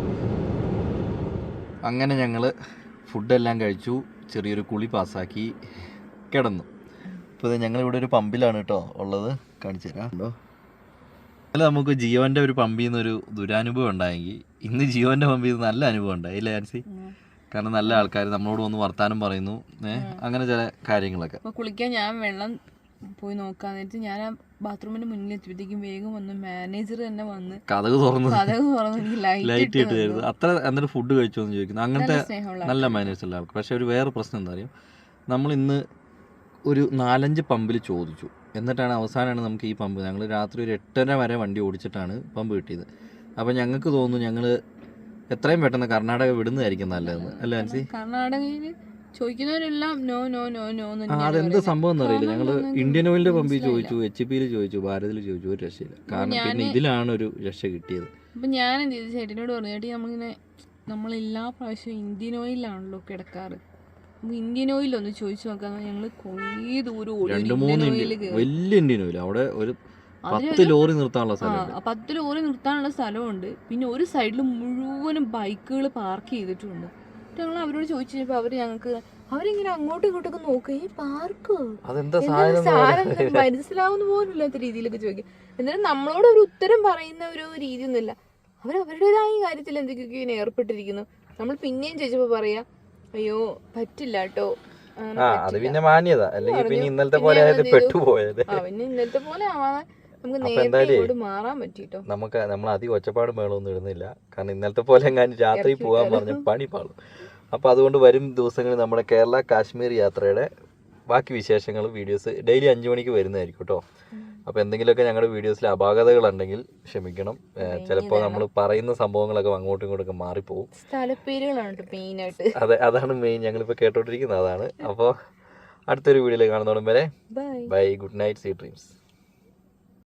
അങ്ങനെ ഞങ്ങള് ഫുഡെല്ലാം കഴിച്ചു, ചെറിയൊരു കുളി പാസ്സാക്കി കിടന്നു. ഇപ്പോൾ ഞങ്ങളിവിടെ ഒരു പമ്പിലാണ് കേട്ടോ ഉള്ളത്. കാണിച്ചു തരാം. ഉണ്ടോ? അല്ല, നമുക്ക് ജിയോന്റെ ഒരു പമ്പിൽ നിന്നൊരു ദുരനുഭവം ഉണ്ടായെങ്കിൽ ഇന്ന് ജിയോന്റെ പമ്പിൽ നിന്ന് നല്ല അനുഭവം ഉണ്ടായി അല്ലേ ആൻസി? കാരണം നല്ല ആൾക്കാർ നമ്മളോട് വന്ന് വർത്താനം പറയുന്നു, അങ്ങനെ ചില കാര്യങ്ങളൊക്കെ. കുളിക്കാൻ ഞാൻ വെള്ളം പോയി നോക്കാൻ നേരത്ത് ഞാൻ ആ ബാത്റൂമിന്റെ മുന്നിൽ എത്തിയപ്പോഴത്തേക്കും വേഗം വന്ന് മാനേജർ തന്നെ വന്ന് കഥക് തുറന്നു ലൈറ്റ് ഇട്ട് തരുന്നത്. അത്ര എന്നിട്ട് ഫുഡ് കഴിച്ചോ എന്ന് ചോദിക്കുന്നു. അങ്ങനത്തെ നല്ല മാനേജറുള്ള ആൾക്ക്. പക്ഷെ ഒരു വേറെ പ്രശ്നം എന്താ അറിയാം, നമ്മൾ ഇന്ന് ഒരു 4-5 പമ്പിൽ ചോദിച്ചു. എന്നിട്ടാണ് അവസാനമാണ് നമുക്ക് ഈ പമ്പ്, ഞങ്ങൾ രാത്രി ഒരു 8:30 വരെ വണ്ടി ഓടിച്ചിട്ടാണ് പമ്പ് കിട്ടിയത്. അപ്പോൾ ഞങ്ങൾക്ക് തോന്നുന്നു ഞങ്ങൾ എത്രയും പെട്ടെന്ന് കർണാടക വിടുന്നതായിരിക്കും നല്ലതെന്ന് അല്ലേ ആൻസി? കർണാടകയിൽ ചോദിക്കുന്നവരെല്ലാം നോ നോ നോ നോ. അതെന്ത് സംഭവം എന്നറിയില്ല. ഞങ്ങൾ ഇന്ത്യൻ ഓയിലിന്റെ പമ്പിൽ ചോദിച്ചു, HP-യിൽ ചോദിച്ചു, ഭാരതിൽ ചോദിച്ചു, ഒരു രക്ഷയില്ല. കാരണം പിന്നെ ഇതിലാണ് ഒരു രക്ഷ കിട്ടിയത്. അപ്പം ഞാൻ എന്ത് ചെയ്തു, ചേട്ടനോട് പറഞ്ഞു, ചേട്ടി നമ്മളെല്ലാ പ്രാവശ്യവും ഇന്ത്യൻ ഓയിലാണല്ലോ കിടക്കാറ്, ഇന്ത്യൻ ഓയിൽ ഒന്ന് ചോദിച്ചു നോക്കാം. ഞങ്ങൾ കുറേ ദൂരം 2-3 വലിയ ഇന്ത്യൻ ഓയിൽ. അവിടെ ഒരു 10 ലോറി നിർത്താനുള്ള സ്ഥലം, 10 ലോറി നിർത്താനുള്ള സ്ഥലമുണ്ട്. പിന്നെ ഒരു സൈഡിൽ മുഴുവനും ബൈക്കുകൾ പാർക്ക് ചെയ്തിട്ടുണ്ട്. ഞങ്ങൾ അവരോട് ചോദിച്ചു കഴിഞ്ഞപ്പോൾ അവരിങ്ങനെ അങ്ങോട്ടും ഇങ്ങോട്ടൊക്കെ നോക്കുക, ഈ പാർക്ക് സാധനം മനസ്സിലാവുന്ന പോലും ഇല്ലാത്ത രീതിയിലൊക്കെ ചോദിക്കും. എന്നാലും നമ്മളോട് ഒരു ഉത്തരം പറയുന്ന ഒരു രീതിയൊന്നുമില്ല. അവരവരുടേതായ കാര്യത്തിൽ എന്തൊക്കെയൊക്കെ ഇങ്ങനെ ഏർപ്പെട്ടിരിക്കുന്നു. നമ്മൾ പിന്നെയും ചോദിച്ചപ്പോൾ പറയാ, അയ്യോ പറ്റില്ല കേട്ടോ. അത് പിന്നെ മാന്യത, അല്ലെങ്കിൽ പിന്നെ ഇന്നലത്തെ പോലെ പെട്ടുപോയത്. പിന്നെ ഇന്നലത്തെ പോലെ ആവാൻ നമുക്ക് നേരത്തെ മാറാൻ പറ്റിട്ടോ. നമ്മൾ അധികം ഒച്ചപ്പാടും വേണമൊന്നും ഇടുന്നില്ല. കാരണം ഇന്നലത്തെ പോലെ എങ്ങാനും രാത്രി പോകാൻ പറഞ്ഞ പണി പാളും. അപ്പോൾ അതുകൊണ്ട് വരും ദിവസങ്ങളിൽ നമ്മുടെ കേരള കാശ്മീർ യാത്രയുടെ ബാക്കി വിശേഷങ്ങളും വീഡിയോസ് ഡെയിലി 5 മണിക്ക് വരുന്നതായിരിക്കും കേട്ടോ. അപ്പോൾ എന്തെങ്കിലുമൊക്കെ ഞങ്ങളുടെ വീഡിയോസിൽ അപാകതകളുണ്ടെങ്കിൽ ക്ഷമിക്കണം. ചിലപ്പോൾ നമ്മൾ പറയുന്ന സംഭവങ്ങളൊക്കെ അങ്ങോട്ടും ഇങ്ങോട്ടൊക്കെ മാറിപ്പോവും. സ്ഥലപ്പേരുകളാണ് മെയിനായിട്ട്. അതെ, അതാണ് മെയിൻ. ഞങ്ങളിപ്പോൾ കേട്ടോണ്ടിരിക്കുന്നത് അതാണ്. അപ്പോൾ അടുത്തൊരു വീഡിയോയിൽ കാണുന്നോടും വരെ bye bye, good night, sweet dreams.